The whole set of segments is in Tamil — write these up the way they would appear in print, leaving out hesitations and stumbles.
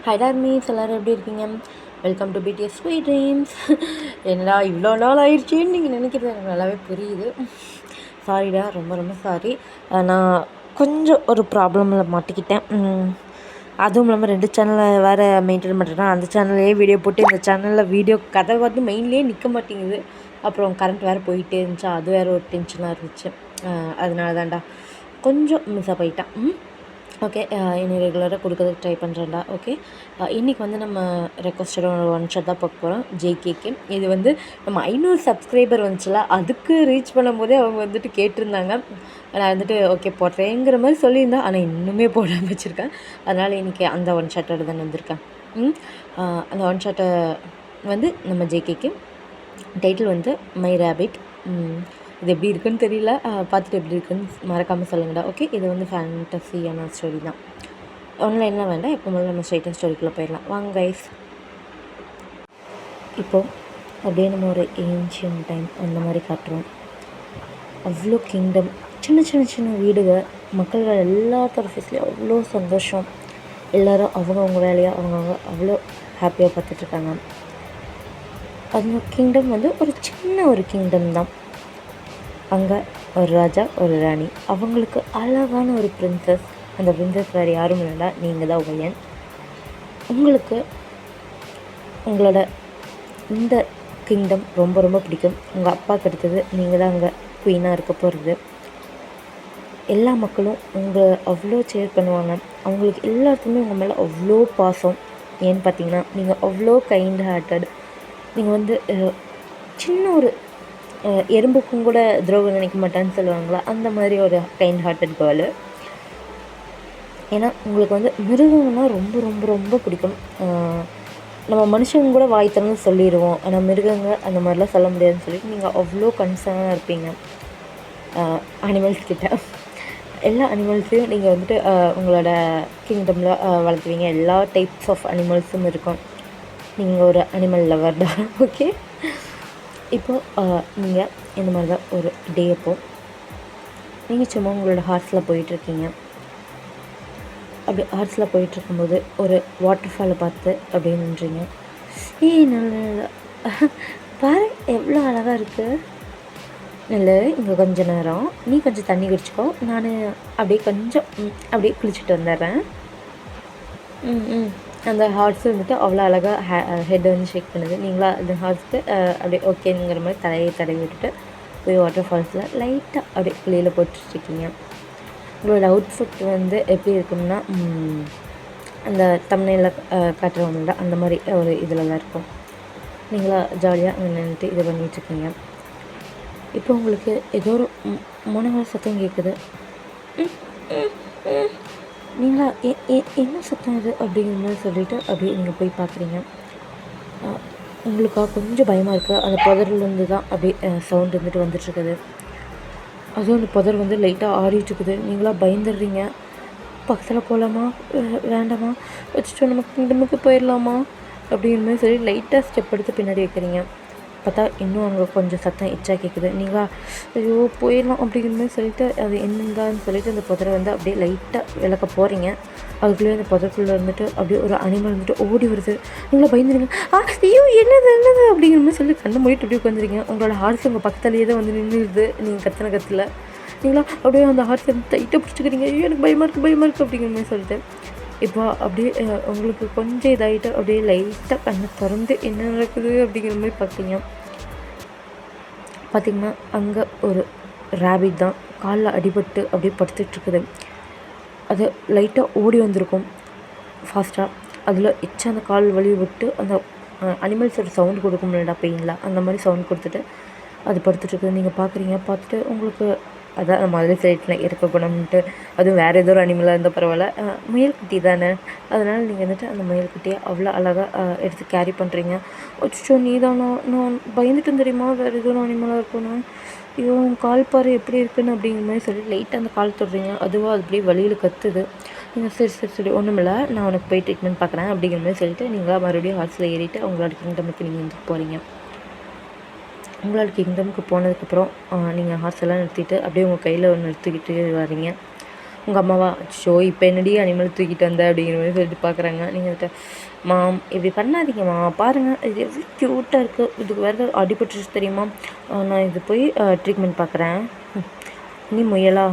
ஹை டார்மீஸ், எல்லோரும் எப்படி இருக்கீங்க? Welcome to BTS sweet dreams. என்னடா இவ்வளோ நாள் ஆயிடுச்சின்னு நீங்கள் நினைக்கிறது எனக்கு நல்லாவே புரியுது. சாரிடா, ரொம்ப ரொம்ப சாரி. நான் கொஞ்சம் ஒரு ப்ராப்ளமில் மாட்டிக்கிட்டேன். அதுவும் இல்லாமல் 2 சேனலில் வேறு மெயின்டைன் பண்ணுறேன். அந்த சேனல்லே வீடியோ போட்டு இந்த சேனலில் வீடியோ கதை வந்து மெயின்லேயே நிற்க மாட்டேங்குது. அப்புறம் கரண்ட் வேறு போயிட்டே இருந்துச்சு. அது வேறு ஒரு டென்ஷனாக இருந்துச்சு. அதனால தான்டா கொஞ்சம் மிஸ் போயிட்டேன். ஓகே, இனி ரெகுலராக கொடுக்கறதுக்கு ட்ரை பண்ணுறேன்டா. ஓகே, இன்றைக்கி வந்து நம்ம ரெக்வஸ்டட் ஒன் ஷாட் தான் பார்க்க போகிறோம். ஜேகேக்கு இது வந்து நம்ம 500 சப்ஸ்கிரைபர் வந்துச்சுல, அதுக்கு ரீச் பண்ணும்போதே அவங்க வந்துட்டு கேட்டிருந்தாங்க. நான் வந்துட்டு ஓகே போடுறேங்கிற மாதிரி சொல்லியிருந்தேன். ஆனால் இன்னுமே போடாமல் வச்சுருக்கேன். அதனால் இன்றைக்கி அந்த ஒன் ஷாட்டோட தான் வந்திருக்கேன். அந்த ஒன் ஷாட்டை வந்து நம்ம ஜேகேக்கு டைட்டில் வந்து மை ரேபிட். இது எப்படி இருக்குன்னு தெரியல, பார்த்துட்டு எப்படி இருக்குன்னு மறக்காமல் சொல்லுங்கடா. ஓகே, இது வந்து ஃபேண்டஸியான ஸ்டோரி தான். ஆன்லைன்லாம் வேண்டாம், எப்போ முதல்ல நம்ம ஸ்ட்ரைட்டாக ஸ்டோரிக்குள்ளே போயிடலாம். வாங்க கைஸ். இப்போது அப்படியே நம்ம ஒரு ஏன்ஷியன் டைம் அந்த மாதிரி காட்டுறோம். அவ்வளோ கிங்டம், சின்ன சின்ன சின்ன வீடுகள், மக்கள்கள் எல்லாத்தோட ஃபேஸ்லேயும் அவ்வளோ சந்தோஷம். எல்லோரும் அவங்கவுங்க வேலையாக அவங்கவுங்க அவ்வளோ ஹாப்பியாக பார்த்துட்ருக்காங்க. அந்த கிங்டம் வந்து ஒரு சின்ன ஒரு கிங்டம் தான். அங்கே ஒரு ராஜா, ஒரு ராணி, அவங்களுக்கு அழகான ஒரு பிரின்சஸ். அந்த பிரின்சஸ் வேறு யாரும் இல்லைடா, நீங்கள் தான் உயன். உங்களுக்கு உங்களோட இந்த கிங்டம் ரொம்ப ரொம்ப பிடிக்கும். உங்கள் அப்பாவுக்கு அடுத்தது நீங்கள் தான் அங்கே குயினாக இருக்க போகிறது. எல்லா மக்களும் உங்களை அவ்வளோ சேர் பண்ணுவாங்க. அவங்களுக்கு எல்லாத்துக்குமே உங்கள் மேலே அவ்வளோ பாசம். ஏன்னு பார்த்தீங்கன்னா நீங்கள் அவ்வளோ கைண்ட் ஹார்ட்டட். நீங்கள் வந்து சின்ன ஒரு எறும்புக்கும் கூட துரோகம் நினைக்க மாட்டான்னு சொல்லுவாங்களா, அந்த மாதிரி ஒரு கைண்ட் ஹார்ட்டட் கேர்ளு. ஏன்னா உங்களுக்கு வந்து மிருகங்கன்னா ரொம்ப ரொம்ப ரொம்ப பிடிக்கும். நம்ம மனுஷங்க கூட வாய் திறந்து சொல்லிடுவோம், ஆனால் மிருகங்க அந்த மாதிரிலாம் சொல்ல முடியாதுன்னு சொல்லிட்டு நீங்கள் அவ்வளோ கன்சர்னாக இருப்பீங்க அனிமல்ஸ் கிட்ட. எல்லா அனிமல்ஸையும் நீங்கள் வந்துட்டு உங்களோட கிங்டமில் வளர்த்துவீங்க. எல்லா டைப்ஸ் ஆஃப் அனிமல்ஸும் இருக்கும். நீங்கள் ஒரு அனிமல் லவர் தான். ஓகே, இப்போது நீங்கள் இந்த மாதிரி தான் ஒரு டே அப்போது நீங்கள் சும்மா உங்களோட ஹார்ட்ஸில் போயிட்டுருக்கீங்க. அப்படி ஹார்ட்ஸில் போயிட்டுருக்கும்போது ஒரு வாட்டர் ஃபாலை பார்த்து அப்படியே நின்றீங்க. நல்ல பாரு, எவ்வளோ அழகாக இருக்குது. நல்ல இங்கே கொஞ்சம் நேரம் நீ கொஞ்சம் தண்ணி குடிச்சிக்கோ, நான் அப்படியே கொஞ்சம் அப்படியே குளிச்சுட்டு வந்துடுறேன். அந்த ஹார்ட்ஸு வந்துட்டு அவ்வளோ அழகாக ஹெட்டை வந்து ஷேக் பண்ணுது. நீங்களா அந்த ஹார்ட்ஸுக்கு அப்படியே ஓகேங்கிற மாதிரி தலையை தடவி விட்டுட்டு போய் வாட்டர் ஃபால்ஸில் லைட்டாக அப்படியே குளியில் போட்டுட்ருக்கீங்க. உங்களோட அவுட்ஃபிட் வந்து எப்படி இருக்கும்னா அந்த தம்ப்நெயிலில் காட்டுறவங்கள அந்த மாதிரி ஒரு இதில் தான் இருக்கும். நீங்களா ஜாலியாக அங்கே நின்றுட்டு இது பண்ணிகிட்ருக்கீங்க. இப்போ உங்களுக்கு ஏதோ ஒரு மோனமான சத்தம் கேட்குது. நீங்களா என்ன சத்தம் இது அப்படிங்கிற மாதிரி சொல்லிவிட்டு அப்படியே நீங்கள் போய் பார்க்குறீங்க. உங்களுக்கா கொஞ்சம் பயமாக இருக்குது. அந்த புதர்லேருந்து தான் அப்படியே சவுண்ட் வந்துட்டு வந்துட்டுருக்குது. அதுவும் அந்த புதர் வந்து லைட்டாக ஆடிட்டுருக்குது. நீங்களாக பயந்துடுறீங்க. பக்கத்தில் போகலாமா வேண்டாமா, வச்சுட்டு நம்ம கிங்டமுக்கு போயிடலாமா அப்படிங்கிற மாதிரி சொல்லி லைட்டாக ஸ்டெப் எடுத்து பின்னாடி வைக்கிறீங்க. பார்த்தா இன்னும் அங்கே கொஞ்சம் சத்தம் எச்சா கேட்குது. நீங்கள் ஐயோ போயிடலாம் அப்படிங்கிற மாதிரி சொல்லிவிட்டு அது என்னந்தான்னு சொல்லிவிட்டு அந்த புதரை வந்து அப்படியே லைட்டாக விளக்க போகிறீங்க. அதுக்குள்ளேயே அந்த புதருக்குள்ளே இருந்துட்டு அப்படியே ஒரு அனிமல் வந்துட்டு ஓடி வருது. நீங்களாம் பயந்துடுங்க. ஐயோ என்னது என்னது அப்படிங்கிற மாதிரி சொல்லி கண்ணை மூடிட்டு அப்படியே உட்காந்துருங்க. உங்களோட ஹார்ஸ் உங்கள் பக்கத்துலேயே தான் வந்து நின்றுடுது. நீங்கள் கத்தின கத்தில் நீங்களா அப்படியே அந்த ஹார்ஸ் வந்து டைட்டாக பிடிச்சிக்கிறீங்க. ஐயோ எனக்கு பயமாக இருக்குது அப்படிங்கிற மாதிரி சொல்லிட்டு இப்போ அப்படியே உங்களுக்கு கொஞ்சம் இதாகிட்டு அப்படியே லைட்டாக கண்ணை திறந்து என்ன நடக்குது அப்படிங்கிற மாதிரி பார்த்திங்கன்னா அங்கே ஒரு ரேபிட் தான் காலில் அடிபட்டு அப்படியே படுத்துட்ருக்குது. அது லைட்டாக ஓடி வந்திருக்கும் ஃபாஸ்ட்டாக. அதில் அந்த கால் வலி விட்டு அந்த அனிமல்ஸோட சவுண்ட் கொடுக்கும்லடா பெயினில், அந்த மாதிரி சவுண்ட் கொடுத்துட்டு அது படுத்துட்ருக்குது. நீங்கள் பார்க்குறீங்க. பார்த்துட்டு உங்களுக்கு அதான் நம்ம அதில் சொல்லிட்டேன் இருக்க குணம்ன்ட்டு. அதுவும் வேறு ஏதோ ஒரு அனிமலாக இருந்தால் பரவாயில்ல, முயல்குட்டி தானே. அதனால் நீங்கள் வந்துட்டு அந்த முயல்குட்டியை அவ்வளோ அழகாக எடுத்து கேரி பண்ணுறீங்க. அச்சோ நீ தானா, நான் பயந்துட்டு தெரியுமா வேறு ஏதோ ஒரு அனிமலாக இருக்கணும். ஐயோ கால் பாரு எப்படி இருக்குன்னு அப்படிங்கிற மாதிரி சொல்லி லைட்டாக அந்த கால் தொடுறீங்க. அதுவாக அது அப்படியே வழியில் கத்துது. நீங்கள் சரி ஒன்றுமில்ல, நான் உனக்கு போய் ட்ரீட்மெண்ட் பார்க்குறேன் அப்படிங்கிற மாதிரி சொல்லிவிட்டு நீங்களாக மறுபடியும் ஹார்ஸில் ஏறிட்டு உங்களோட கிங்டமுக்கு நீங்கள் வந்து போகிறீங்க. உங்களோட கிங்டமுக்கு போனதுக்கப்புறம் நீங்கள் ஹார்ஸ் எல்லாம் நிறுத்திட்டு அப்படியே உங்கள் கையில் ஒன்று நிறுத்திக்கிட்டு வரீங்க. உங்கள் அம்மாவா ஷோ இப்போ என்னடி அனிமல் தூக்கிட்டு வந்த அப்படிங்கிற மாதிரி சொல்லிட்டு பார்க்குறாங்க. நீங்கள் வந்துட்டு மாம் இப்படி பண்ணாதீங்கம்மா, பாருங்கள் இது எவ்வளோ க்யூட்டாக இருக்குது, இதுக்கு வேறு அடிபட்டுருச்சு தெரியுமா, நான் இது போய் ட்ரீட்மெண்ட் பார்க்குறேன். நீ முயலா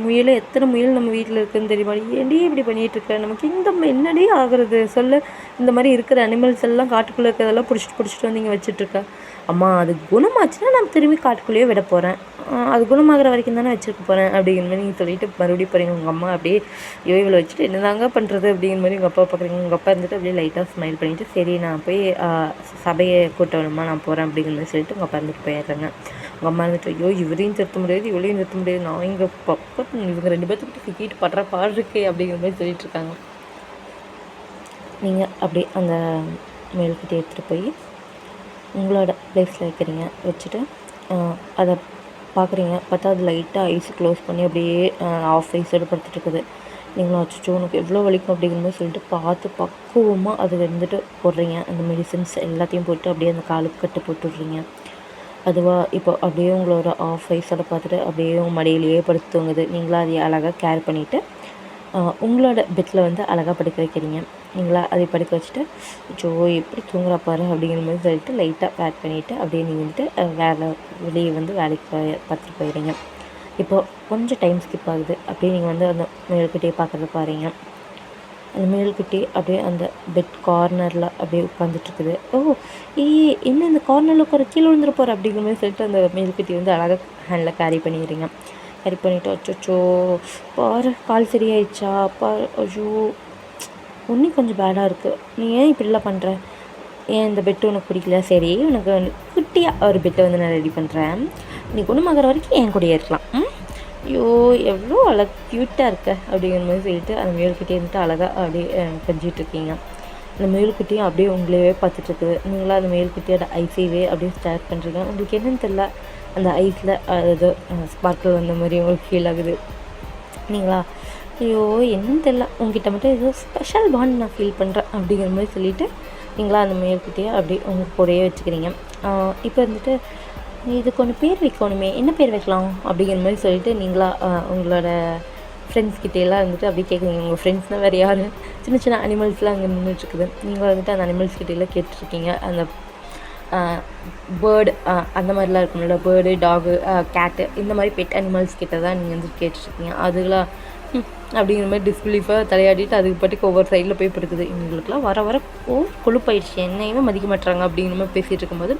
முயலை எத்தனை முயல் நம்ம வீட்டில் இருக்குதுன்னு தெரியுமா, ஏன்டி இப்படி பண்ணிகிட்ருக்க, நமக்கு இந்த என்னடி ஆகுறது சொல்லு, இந்த மாதிரி இருக்கிற அனிமல்ஸ் எல்லாம் காட்டுக்குள்ளே இருக்கிறதெல்லாம் பிடிச்சிட்டு வந்து இங்கே வச்சுட்ருக்க. அம்மா அது குணமாச்சுன்னா நான் திரும்பி காட்டுக்குள்ளேயே விட போகிறேன், அது குணமாகிற வரைக்கும் தானே வச்சுருக்க போகிறேன் அப்படிங்கிற மாதிரி நீங்கள் சொல்லிவிட்டு மறுபடியும் போகிறீங்க. உங்கள் அம்மா அப்படியே யோவில் வச்சுட்டு என்னதாங்க பண்ணுறது அப்படிங்கிற மாதிரி உங்கள் அப்பா பார்க்குறீங்க. உங்கள் அப்பா இருந்துட்டு அப்படியே லைட்டாக ஸ்மைல் பண்ணிவிட்டு சரி நான் போய் சபையை கூட்டணுமா நான் போகிறேன் அப்படிங்கிற மாதிரி சொல்லிட்டு உங்கள் அப்பா இருந்துட்டு போயிடுறாங்க. உங்கள் அம்மா இருந்துட்டு ஐயோ இவரையும் நிறுத்த முடியாது இவளையும் நிறுத்த முடியாது, நான் இங்கே பக்கம் இவங்க 2 பேர்த்துக்கிட்ட சிக்கிட்டு படுற பாடு இருக்கே அப்படிங்கிற மாதிரி சொல்லிட்டு இருக்காங்க. நீங்கள் அப்படியே அந்த மேல்கிட்ட எடுத்துகிட்டு போய் உங்களோட ப்ளேஸில் வைக்கிறீங்க. வச்சுட்டு அதை பார்க்குறீங்க. பார்த்தா அது லைட்டாக ஐஸ் க்ளோஸ் பண்ணி அப்படியே ஆஃப் ஐஸோடு படுத்துட்ருக்குது. நீங்களும் அச்சோ உனக்கு எவ்வளோ வலிக்கும் அப்படிங்கிற மாதிரி சொல்லிட்டு பார்த்து பக்குவமாக அது வந்துட்டு போடுறீங்க. அந்த மெடிசன்ஸ் எல்லாத்தையும் போட்டு அப்படியே அந்த காலுக்கு கட்டு போட்டுடுறீங்க. அதுவாக இப்போ அப்படியே உங்களோட ஆஃப் ஐஸோட பார்த்துட்டு அப்படியே உங்கள் மடியிலேயே படுத்து தூங்குது. நீங்களாம் அதை அழகாக கேர் பண்ணிவிட்டு உங்களோட பெட்டில் வந்து அழகாக படுக்க வைக்கிறீங்க. நீங்களா அதை படுக்க வச்சுட்டு ஜோ எப்படி தூங்குறா பாரு அப்படிங்கிற மாதிரி சொல்லிட்டு லைட்டாக பேக் பண்ணிவிட்டு அப்படியே நீங்கள் வந்துட்டு வெளியே வந்து வேலைக்கு பார்த்துட்டு போயிடுறீங்க. இப்போது கொஞ்சம் டைம் ஸ்கிப் ஆகுது. அப்படியே நீங்கள் வந்து அந்த மேல்கிட்டே பார்க்குறது பாருங்க. அந்த மேல்கிட்டே அப்படியே அந்த பெட் கார்னரில் அப்படியே உட்காந்துட்ருக்குது. என்ன இந்த கார்னரில் உட்கார கீழே விழுந்துட போகிற அப்படிங்கிற மாதிரி சொல்லிட்டு அந்த மேல்கிட்டே வந்து அழகாக ஹேண்டில் கேரி பண்ணிடுறீங்க. கேரி பண்ணிவிட்டு அச்சோ பாரு கால் சரியாயிடுச்சா பாரு, ஐயோ இன்னும் கொஞ்சம் பேடாக இருக்குது, நீ ஏன் இப்படிலாம் பண்ணுற, ஏன் இந்த பெட்டு உனக்கு பிடிக்கல, சரி உனக்கு குட்டியாக ஒரு பெட்டை வந்து நான் ரெடி பண்ணுறேன், நீ குணமாகிற வரைக்கும் என் கூடயே இருக்கலாம். ஐயோ எவ்வளோ அழகாக க்யூட்டாக இருக்க அப்படிங்கிற மாதிரி சொல்லிட்டு அந்த மேல்கிட்டே இருந்துட்டு அழகாக அப்படியே கொஞ்சிட்ருக்கீங்க. அந்த மேல்குட்டியும் அப்படியே உங்களையே பார்த்துட்ருக்குது. நீங்களாம் அந்த மேல்குட்டியோட ஐஸைவே அப்படியே ஸ்டார்ட் பண்ணுறீங்க. உங்களுக்கு என்னன்னு தெரியல, அந்த ஐஸில் அது ஸ்பார்க்கிள் வந்த மாதிரி உங்களுக்கு ஃபீல் ஆகுது. நீங்களா ஐயோ என்னன்னு தெரியல, உங்ககிட்ட மட்டும் ஏதோ ஸ்பெஷல் பாண்ட் நான் ஃபீல் பண்ணுறேன் அப்படிங்கிற மாதிரி சொல்லிவிட்டு நீங்களா அந்த மேல்குட்டியை அப்படியே உங்கள் கூடயே வச்சுக்கிறீங்க. இப்போ வந்துட்டு இதுக்கு ஒன்று பேர் வைக்கணுமே, என்ன பேர் வைக்கலாம் அப்படிங்கிற மாதிரி சொல்லிட்டு நீங்களா உங்களோட ஃப்ரெண்ட்ஸ்கிட்டேலாம் வந்துட்டு அப்படியே கேட்குறீங்க. உங்கள் ஃப்ரெண்ட்ஸ்னால் வேறு யார், சின்ன சின்ன அனிமல்ஸ்லாம் அங்கே நின்றுட்டுருக்குது. நீங்கள் வந்துட்டு அந்த அனிமல்ஸ்கிட்டேலாம் கேட்டுருக்கீங்க. அந்த பேர்டு அந்த மாதிரிலாம் இருக்கும்ல, பேர்டு டாகு கேட்டு இந்த மாதிரி பெட் அனிமல்ஸ் கிட்ட தான் நீங்கள் வந்து கேட்டுருக்கீங்க. அதுக்கெலாம் அப்படிங்கிற மாதிரி டிஸ்பிலீஃபாக தலையாடிட்டு அதுக்கு பாட்டுக்கு ஒவ்வொரு சைடில் போய் படுக்குது. இவங்களுக்குலாம் வர வர கொழுப்பாயிடுச்சு, என்னையுமே மதிக்க மாட்டுறாங்க அப்படிங்கிற மாதிரி பேசிகிட்டு இருக்கும்போது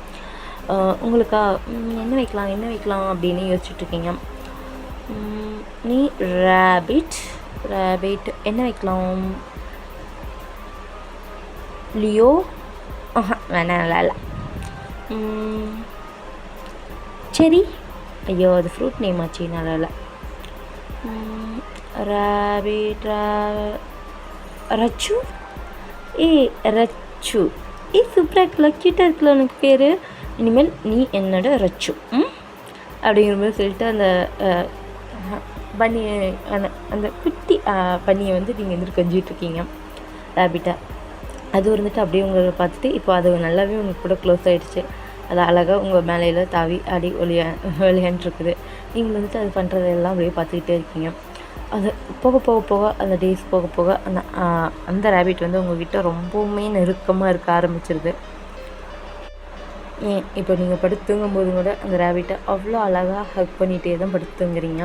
உங்களுக்கா என்ன வைக்கலாம் அப்படின்னு யோசிச்சுட்ருக்கீங்க. நீ ரேபிட் என்ன வைக்கலாம், லியோ வேணாம் நல்லா இல்லை, சரி ஐயோ அது ஃப்ரூட் நேம் ஆச்சு நல்லா இல்லை, ரேபிட் ரச்சு ரச்சு சூப்பராக இருக்குல்ல, க்யூட்டாக இருக்குல்ல உனக்கு பேர், இனிமேல் நீ என்னோட ரச்சு அப்படிங்கிற மாதிரி சொல்லிட்டு அந்த பன்னியை அந்த குட்டி பன்னியை வந்து நீங்கள் வந்துட்டு கொஞ்சிட்ருக்கீங்க ரேபிட்டாக. அது வந்துட்டு அப்படியே உங்களை பார்த்துட்டு இப்போ அது நல்லாவே உங்களுக்கு கூட க்ளோஸ் ஆகிடுச்சு. அது அழகாக உங்கள் மேலையில் தாவி அடி விளையாண்டுருக்குது. நீங்கள் வந்துட்டு அது பண்ணுறதெல்லாம் அப்படியே பார்த்துக்கிட்டே இருக்கீங்க. அது போக அந்த டேஸ் போக அந்த ரேபிட் வந்து உங்கள்கிட்ட ரொம்பவுமே நெருக்கமாக இருக்க ஆரம்பிச்சிருது. இப்போ நீங்கள் படுத்து தூங்கும்போது கூட அந்த ரேபிட்டை அவ்வளோ அழகாக ஹக் பண்ணிகிட்டே தான் படுத்து தூங்குறீங்க.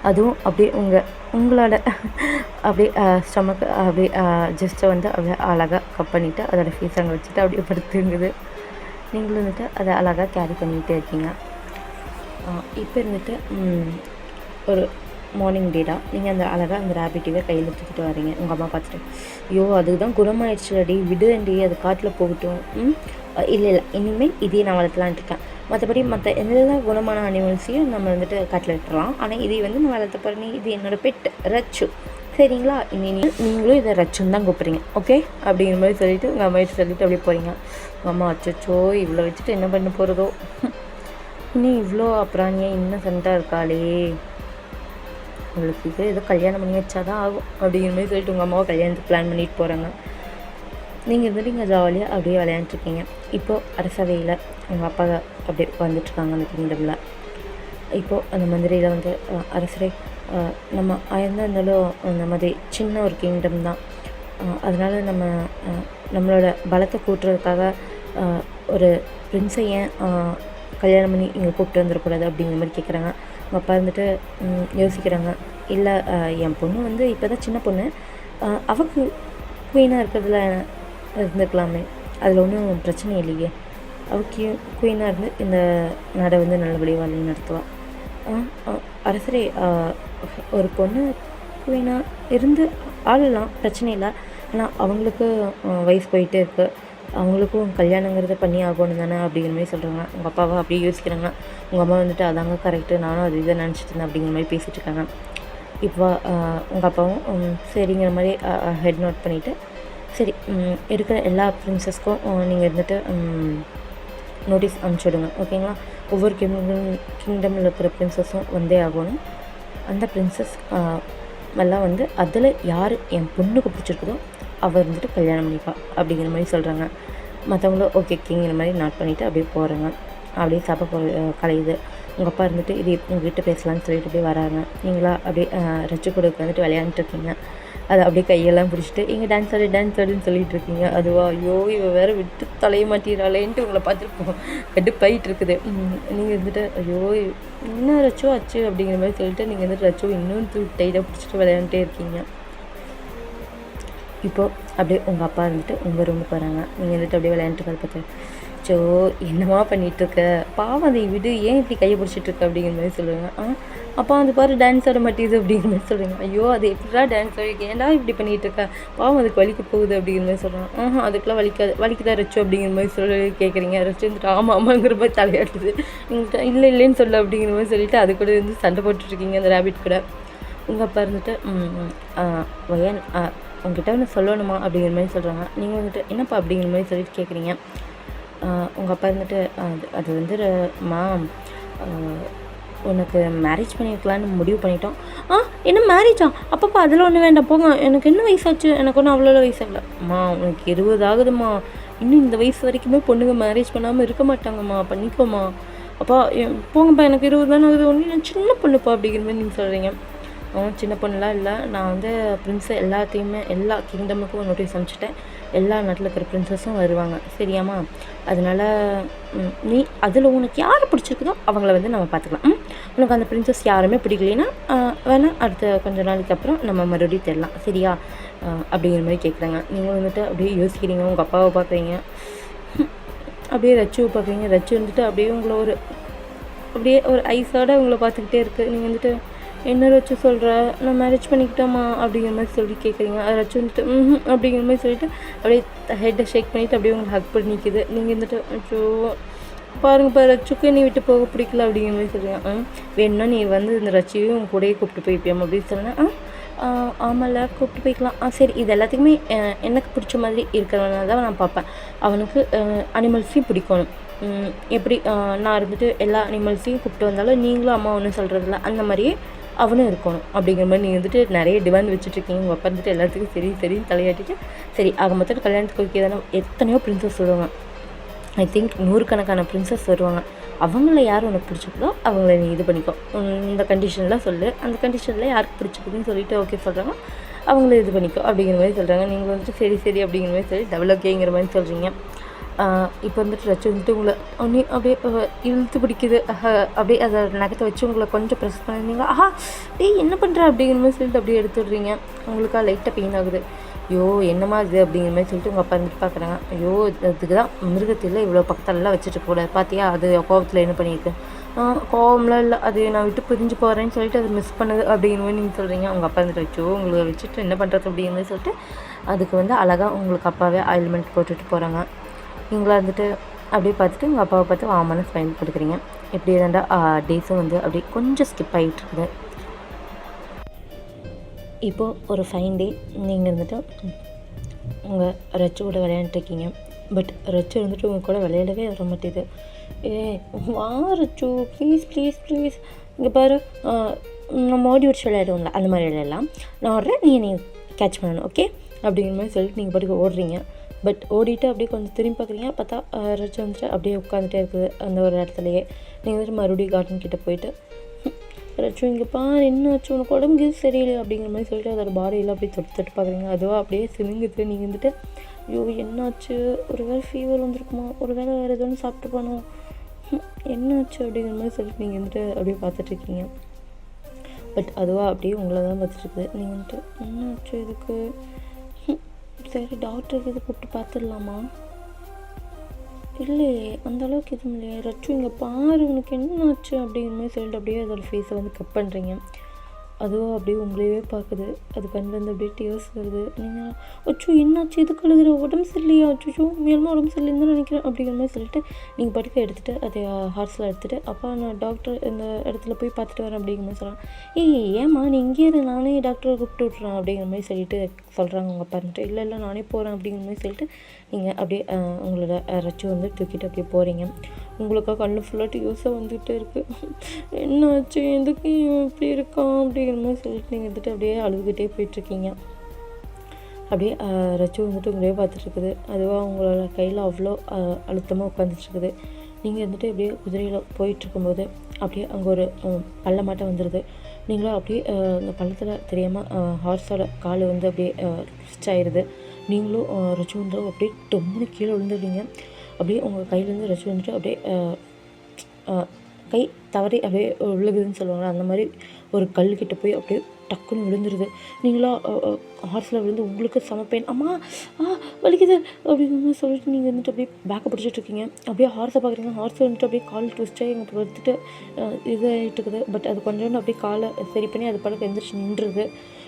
அதுவும் அப்படியே உங்களோட அப்படியே ஸ்டமக்கு அப்படியே ஜஸ்ட்டை வந்து அப்படியே அழகாக கப் பண்ணிவிட்டு அதோட ஃபேஸ் அங்கே வச்சுட்டு அப்படியே படுத்து தூங்குது. நீங்களும் வந்துட்டு அதை அழகாக கேரி பண்ணிக்கிட்டே இருக்கீங்க. இப்போ இருந்துட்டு ஒரு மார்னிங் டேட்டா நீங்கள் அந்த அழகாக அந்த ரேபிட்டிவை கையில் தூக்கிட்டு வரீங்க. உங்கள் அம்மா பார்த்துட்டு ஐயோ அதுக்கு தான் குணமாயிடுச்சுலடி, விடுண்டி அது காட்டில் போகட்டும், இல்லை இனிமேல் இதே நான் வளர்த்தலான்ட்டு இருக்கேன். மற்றபடி மற்ற எல்லா குணமான அனிமல்ஸையும் நம்ம வந்துட்டு காட்டில் விட்டுறலாம், ஆனால் இதை வந்து நான் வளர்த்த போகிறேன், இது என்னோடய பெட் ரச்சு, சரிங்களா, நீங்களும் இதை ரச்சுன்னு தான் கூப்பிட்றீங்க, ஓகே அப்படிங்கிற மாதிரி சொல்லிவிட்டு உங்கள் அம்மாகிட்ட சொல்லிவிட்டு அப்படியே போகிறீங்க. உங்கள் அம்மா அச்சோ இவ்வளோ வச்சுட்டு என்ன பண்ண போகிறதோ, இன்னும் இவ்வளோ அப்புறானியா இன்னும் சண்டாக இருக்காளே, உங்களுக்கு இது ஏதோ கல்யாணம் பண்ணி வச்சா தான் ஆகும் அப்படிங்கிற மாதிரி சொல்லிட்டு உங்கள் அம்மாவை கல்யாணத்துக்கு பிளான் பண்ணிட்டு போகிறாங்க. நீங்கள் இருந்துட்டு இங்கே ஜாலியாக அப்படியே விளையாண்டுருக்கீங்க. இப்போது அரசவையில் உங்கள் அப்பா அப்படியே வந்துட்டுருக்காங்க அந்த கிங்டமில். இப்போது அந்த மந்திரியில் வந்து அரசரே நம்ம ஆயிருந்தால் இருந்தாலும் அந்த மாதிரி சின்ன ஒரு கிங்டம் தான். அதனால் நம்மளோட பலத்தை கூட்டுறதுக்காக ஒரு பிரின்ஸை ஏன் கல்யாணம் பண்ணி இங்கே கூப்பிட்டு வந்துடக்கூடாது அப்படிங்கிற மாதிரி கேட்குறாங்க. அவங்க அப்பா இருந்துட்டு யோசிக்கிறாங்க. இல்லை, என் பொண்ணு வந்து இப்போ தான் சின்ன பொண்ணு, அவளுக்கு குயினாக இருக்கிறதுல இருந்துக்கலாமே, அதில் ஒன்றும் பிரச்சனை இல்லையே, அவளுக்கு குயினாக இருந்து இந்த நாடை வந்து நல்லபடியாக வழி நடத்துவாள். அரசரே, ஒரு பொண்ணு குயினாக இருந்து ஆளலாம், பிரச்சனை இல்லை. ஆனால் அவங்களுக்கு வயசு போயிட்டே இருக்குது, அவங்களுக்கும் கல்யாணங்கிறத பண்ணி ஆகணும் தானே அப்படிங்கிற மாதிரி சொல்கிறாங்க. உங்கள் அப்பாவை அப்படியே யோசிக்கிறாங்க. உங்கள் அம்மா வந்துட்டு அதாங்க கரெக்டு, நானும் அது இதை நினச்சிட்டு இருந்தேன் அப்படிங்கிற மாதிரி பேசிகிட்டு இருக்காங்க. இப்போ உங்கள் அப்பாவும் சரிங்கிற மாதிரி ஹெட் நோட் பண்ணிவிட்டு, சரி இருக்கிற எல்லா ப்ரின்ஸஸ்க்கும் நீங்கள் இருந்துட்டு நோட்டீஸ் அனுப்பிச்சுடுங்க, ஓகேங்களா? ஒவ்வொரு கிங்டமில் இருக்கிற ப்ரின்ஸஸும் வந்தே ஆகணும். அந்த ப்ரின்ஸஸ் எல்லாம் வந்து அதில் யார் என் பொண்ணுக்கு பிடிச்சிருக்குதோ அவள் இருந்துட்டு கல்யாணம் பண்ணிப்பா அப்படிங்கிற மாதிரி சொல்கிறாங்க. மற்றவங்களும் ஓகே கிங்கிற மாதிரி நாட் பண்ணிவிட்டு அப்படியே போகிறாங்க. அப்படியே சாப்பிட கலையுது. உங்கள் அப்பா இருந்துட்டு இது உங்கள்கிட்ட பேசலான்னு சொல்லிட்டு அப்படியே வராங்க. நீங்களா அப்படியே ரச்சு கொடுக்க வந்துட்டு விளையாண்டுருக்கீங்க. அதை அப்படியே கையெல்லாம் பிடிச்சிட்டு இங்கே டான்ஸ் ஆடுன்னு சொல்லிட்டு இருக்கீங்க. அதுவா, ஐயோ இவ வேறு விட்டு தலைய மாட்டிடுறாளேன்ட்டு உங்களை பார்த்துட்டு கடுப்பாயிட்டு இருக்குது. நீங்கள் வந்துட்டு ஐயோ என்ன ரச்சோ ஆச்சு அப்படிங்கிற மாதிரி சொல்லிட்டு நீங்கள் வந்துட்டு ரச்சோ இன்னும் டைட்டாக பிடிச்சிட்டு விளையாண்டுட்டே இருக்கீங்க. இப்போது அப்படியே உங்கள் அப்பா இருந்துட்டு உங்கள் ரூமுக்கு வராங்க. நீங்கள் வந்துட்டு அப்படியே விளையாண்டுட்டு பார்த்து, ஸோ என்னம்மா பண்ணிகிட்ருக்க, பாவம் அதை விடு, ஏன் இப்படி கையை பிடிச்சிட்ருக்க அப்படிங்கிற மாதிரி சொல்லுவாங்க. அப்பா அது பாரு டான்ஸ் ஆட மாட்டேங்குது அப்படிங்கிற மாதிரி சொல்கிறீங்க. ஐயோ அது எப்படிடா டான்ஸ் ஆடிக்க, ஏன்டா இப்படி பண்ணிகிட்ருக்க, பாவம் அதுக்கு வலிக்க போகுது அப்படிங்கிற மாதிரி சொல்கிறாங்க. அதுக்கெலாம் வலிக்குதா ரச்சு அப்படிங்கிற மாதிரி சொல்லி கேட்குறீங்க. ரச்சு வந்துட்டு ஆமாங்கிற மாதிரி தலையாடுது. நீங்கள் இல்லைன்னு சொல்ல அப்படிங்கிற மாதிரி சொல்லிவிட்டு அது கூட வந்து சண்டை போட்டுட்ருக்கீங்க அந்த ரேபிட் கூட. உங்கள் அப்பா இருந்துட்டு ஏன் உங்ககிட்ட ஒன்று சொல்லணுமா அப்படிங்கிற மாதிரி சொல்கிறாங்க. நீங்கள் வந்துட்டு என்னப்பா அப்படிங்கிற மாதிரி சொல்லிட்டு கேட்குறீங்க. உங்கள் அப்பா இருந்துட்டு அது வந்து உனக்கு மேரேஜ் பண்ணியிருக்கலான்னு முடிவு பண்ணிட்டோம். என்ன மேரேஜா? அப்பப்பா அதெல்லாம் ஒன்றும் வேண்டாம் போங்க, எனக்கு என்ன வயசாச்சு, எனக்கு ஒன்றும் அவ்வளோ வயசாகல. உனக்கு 20 ஆகுதும்மா, இன்னும் இந்த வயசு வரைக்குமே பொண்ணுங்க மேரேஜ் பண்ணாமல் இருக்க மாட்டாங்கம்மா, பண்ணிக்கோமா. அப்பா போங்கப்பா, எனக்கு 20 தானே ஆகுது, ஒன்றும் நான் சின்ன பொண்ணுப்பா அப்படிங்கிற மாதிரி நீங்கள் சொல்கிறீங்க. சின்ன பொண்ணுலாம் இல்லை, நான் வந்து ப்ரின்ஸை எல்லா கிங்டமுக்கும் நோட்டீஸ் அனுப்பிச்சிட்டேன். எல்லா நாட்டில் இருக்கிற ப்ரின்ஸஸும் வருவாங்க, சரியாம்மா? அதனால் நீ அதில் உனக்கு யார் பிடிச்சிருக்குதோ அவங்கள வந்து நம்ம பார்த்துக்கலாம். உனக்கு அந்த ப்ரின்ஸஸ் யாருமே பிடிக்கலைன்னா வேணால் அடுத்த கொஞ்சம் நாளைக்கு அப்புறம் நம்ம மறுபடியும் தெரியலாம், சரியா? அப்படிங்கிற மாதிரி கேட்குறாங்க. நீங்கள் வந்துட்டு அப்படியே யோசிக்கிறீங்க. உங்கள் அப்பாவை பார்க்குறீங்க, அப்படியே ரச்சுவை பார்க்குறீங்க. ரச்சு வந்துட்டு அப்படியே உங்களை அப்படியே ஒரு ஐஸோடு உங்களை பார்த்துக்கிட்டே இருக்குது. நீங்கள் வந்துட்டு என்ன ரச்சு சொல்கிற, நான் மேரேஜ் பண்ணிக்கிட்டோமா அப்படிங்கிற மாதிரி சொல்லி கேட்குறீங்க. அதை ரச்சு வந்துட்டு அப்படிங்கிற மாதிரி சொல்லிவிட்டு அப்படியே ஹெட்டை ஷேக் பண்ணிவிட்டு அப்படியே உங்களுக்கு ஹக் பண்ணி நிற்கிது. நீங்கள் வந்துட்டு ஐயோ பாருங்கப்பா, ரச்சுக்கு நீ விட்டு போக பிடிக்கல அப்படிங்கிற மாதிரி சொல்கிறீங்க. வேணும்னா நீ வந்து இந்த ரச்சியும் உன் கூடயே கூப்பிட்டு போய்ப்பியாம் அப்படின்னு சொன்னேன். ஆமாம்ல, கூப்பிட்டு போய்க்கலாம். சரி, இது எல்லாத்துக்குமே எனக்கு பிடிச்ச மாதிரி இருக்கிறவனால தான் நான் பார்ப்பேன். அவனுக்கு அனிமல்ஸையும் பிடிக்கணும். எப்படி நான் இருந்துட்டு எல்லா அனிமல்ஸையும் கூப்பிட்டு வந்தாலும் நீங்களும் அம்மா ஒன்றும் சொல்கிறதில்ல, அந்த மாதிரியே அவனும் இருக்கணும் அப்படிங்கிற மாதிரி நீங்கள் வந்துட்டு நிறைய டிமாண்ட் வச்சுட்ருக்கீங்க. உங்கள் அப்பா வந்துட்டு எல்லாத்துக்கும் சரின்னு தலையாட்டிட்டு, சரி ஆக மொத்தம் கல்யாணத்துக்கு ஓகே தானே. எத்தனையோ ப்ரின்ஸஸ் வருவாங்க, ஐ திங்க் 100 ப்ரின்ஸஸ் வருவாங்க. அவங்கள யார் உனக்கு பிடிச்சிருக்கோ அவங்கள நீ இது பண்ணிக்கோ, இந்த கண்டிஷன்லாம் சொல்லு, அந்த கண்டிஷனில் யாருக்கு பிடிச்சிருக்குதுன்னு சொல்லிவிட்டு ஓகே சொல்கிறாங்க, அவங்கள இது பண்ணிக்கோ அப்படிங்கிற மாதிரி சொல்கிறாங்க. நீங்கள் வந்துட்டு சரி அப்படிங்கிற மாதிரி சொல்லி டபுள் ஓகேங்கிற மாதிரி சொல்கிறீங்க. இப்போ வந்துட்டு ரச்சு வந்துட்டு உங்களை அப்படியே இழுத்து பிடிக்குது. அப்படியே அதை நகத்தை வச்சு உங்களை கொஞ்சம் ப்ரெஸ் பண்ணிங்க. டேய் என்ன பண்ணுற அப்படிங்கிற மாதிரி சொல்லிட்டு அப்படியே எடுத்துடுறீங்க. உங்களுக்கா லைட்டாக பெயின் ஆகுது. ஐயோ என்னம்மா இது அப்படிங்கிற மாதிரி சொல்லிட்டு உங்கள் அப்பா வந்துட்டு பார்க்குறாங்க. ஐயோ அதுக்கு தான் மிருகத்தில் இவ்வளோ பக்கத்தெல்லாம் வச்சுட்டு கூடாது, பார்த்தியா அது கோபத்தில் என்ன பண்ணியிருக்கு. கோவம்லாம் இல்லை, அது நான் விட்டு பிரிஞ்சு போகிறேன்னு சொல்லிட்டு அது மிஸ் பண்ணுது அப்படிங்கிற மாதிரி நீங்கள் சொல்கிறீங்க. உங்கள் அப்பா வந்துட்டு வச்சோ உங்களை வச்சுட்டு என்ன பண்ணுறது அப்படிங்கிற மாதிரி சொல்லிட்டு அதுக்கு வந்து அழகாக உங்களுக்கு அப்பாவே ஆயில்மெண்ட் போட்டுட்டு போகிறாங்க. நீங்களாக வந்துட்டு அப்படியே பார்த்துட்டு உங்கள் அப்பாவை பார்த்து வாமான ஸ்மைல் கொடுக்குறீங்க. எப்படி இருந்தாண்டா டேஸும் வந்து அப்படியே கொஞ்சம் ஸ்கிப் ஆகிட்டுருக்குது. இப்போது ஒரு ஃபைன் டே, நீங்கள் இருந்துட்டு உங்கள் ரச்சு கூட விளையாண்டுருக்கீங்க. பட் ரச்சு வந்துட்டு உங்கள் கூட விளையாடவே வர மாட்டேது. வா ரச்சு, ப்ளீஸ் இங்கே பாரு, நம்ம ஓடி வச்சு விளையாடுவோம்ல அந்த மாதிரி விளையாடலாம். நான் ஓடுறேன், நீ கேட்ச் பண்ணணும், ஓகே அப்படிங்கிற மாதிரி சொல்லிட்டு நீங்கள் பாட்டுக்கு ஓடுறீங்க. பட் ஓடிட்டு அப்படியே கொஞ்சம் திரும்பி பார்க்குறீங்க, பார்த்தா ரச்சு வந்துட்டு அப்படியே உட்காந்துட்டே இருக்குது அந்த ஒரு இடத்துலையே. நீங்கள் வந்துட்டு மறுபடியும் கார்டன் கிட்டே போயிட்டு ரச்சு இங்கே பாரு என்ன ஆச்சு, உனக்கு உடம்புக்கு சரியில்லை அப்படிங்கிற மாதிரி சொல்லிட்டு அதோட பாடியெல்லாம் அப்படியே தொட்டு தொட்டு பார்க்குறீங்க. அதுவாக அப்படியே சினுங்குது. நீங்கள் வந்துட்டு ஐயோ என்னாச்சு, ஒரு வேளை ஃபீவர் வந்திருக்குமா, ஒரு வேளை வேறு எதுவும் சாப்பிட்டு போனோம், என்னாச்சு அப்படிங்கிற மாதிரி சொல்லிட்டு நீங்கள் வந்துட்டு அப்படியே பார்த்துட்ருக்கீங்க. பட் அதுவாக அப்படியே உங்களை தான் பார்த்துட்ருக்குது. நீங்கள் வந்துட்டு என்னாச்சு இதுக்கு, சரி டாக்டருக்கு இது கூப்பிட்டு பார்த்துடலாமா, இல்லையே அந்தளவுக்கு எதுவும் இல்லையே, ரச்சு இங்கே பாரு உனக்கு என்ன ஆச்சு அப்படிங்கிற மாதிரி சொல்லிட்டு அப்படியே அதோடய ஃபேஸை வந்து கட் பண்ணுறீங்க. அதுவும் அப்படியே உங்களையே பார்க்குது. அது கண்ணிலேருந்து அப்படியே டியர்ஸ் வருது. நீங்கள் அச்சோ என்னாச்சு, இது கழுகுற, உடம்பு சரியில்லையா, அச்சோ மேலும் உடம்பு சரியில்லைன்னு தான் நினைக்கிறேன் அப்படிங்கிற மாதிரி சொல்லிட்டு நீங்கள் படுக்க எடுத்துகிட்டு அதை ஹார்ஸில் எடுத்துகிட்டு அப்பா நான் டாக்டர் இந்த இடத்துல போய் பார்த்துட்டு வரேன் அப்படிங்கிற மாதிரி சொல்கிறாங்க. ஏம்மா நீ இங்கே இரு, நானே டாக்டரை கூப்பிட்டு விட்றேன் அப்படிங்கிற மாதிரி சொல்லிட்டு சொல்கிறாங்க உங்கள் அப்பா. இல்லை நானே போகிறேன் அப்படிங்கிற மாதிரி சொல்லிட்டு நீங்கள் அப்படியே உங்களோட ரச்சு வந்து தூக்கிட்டு அப்படியே போகிறீங்க. உங்களுக்காக கண்ணு ஃபுல்லாக யோசை வந்துகிட்டே இருக்குது. என்ன ஆச்சு, எதுக்கு இப்படி இருக்கான் அப்படிங்கிற மாதிரி சொல்லிட்டு நீங்கள் வந்துட்டு அப்படியே அழுதுகிட்டே போயிட்டுருக்கீங்க. அப்படியே ரச்சு வந்துட்டு உங்களையே பார்த்துட்ருக்குது. அதுவாக உங்களோட கையில் அவ்வளோ அழுத்தமாக உட்காந்துட்ருக்குது. நீங்கள் வந்துட்டு அப்படியே குதிரையில் போயிட்டுருக்கும்போது அப்படியே அங்கே ஒரு பள்ளமாட்டம் வந்துடுது. நீங்களும் அப்படியே அந்த பள்ளத்தில் தெரியாமல் ஹார்ஸோட கால் வந்து அப்படியே ட்விஸ்ட் ஆயிடுது. நீங்களும் ரச்சு வந்து அப்படியே டொம்முன்னு கீழே விழுந்துடுறீங்க. அப்படியே உங்கள் கையிலேருந்து ரச்சு வந்துட்டு அப்படியே கை தவறி அப்படியே விழுகுதுன்னு சொல்லுவாங்க. அந்த மாதிரி ஒரு கல்கிட்ட போய் அப்படியே டக்குன்னு விழுந்துருது. நீங்களாம் ஹார்ஸில் விழுந்து உங்களுக்கு பெயின், அம்மா வலிக்குது அப்படிங்கிற மாதிரி சொல்லிட்டு நீங்கள் வந்துட்டு அப்படியே பேக்கை பிடிச்சிட்ருக்கீங்க. அப்படியே ஹார்ஸை பார்க்குறீங்க. ஹார்ஸை வந்துட்டு அப்படியே கால் ட்விஸ்ட்டாக எங்கள் வந்துட்டு இதாகிட்டு இருக்குது. பட் அது கொஞ்சோண்டு அப்படியே காலை சரி பண்ணி அது பழக்கம் எந்திரிச்சு நின்றுது.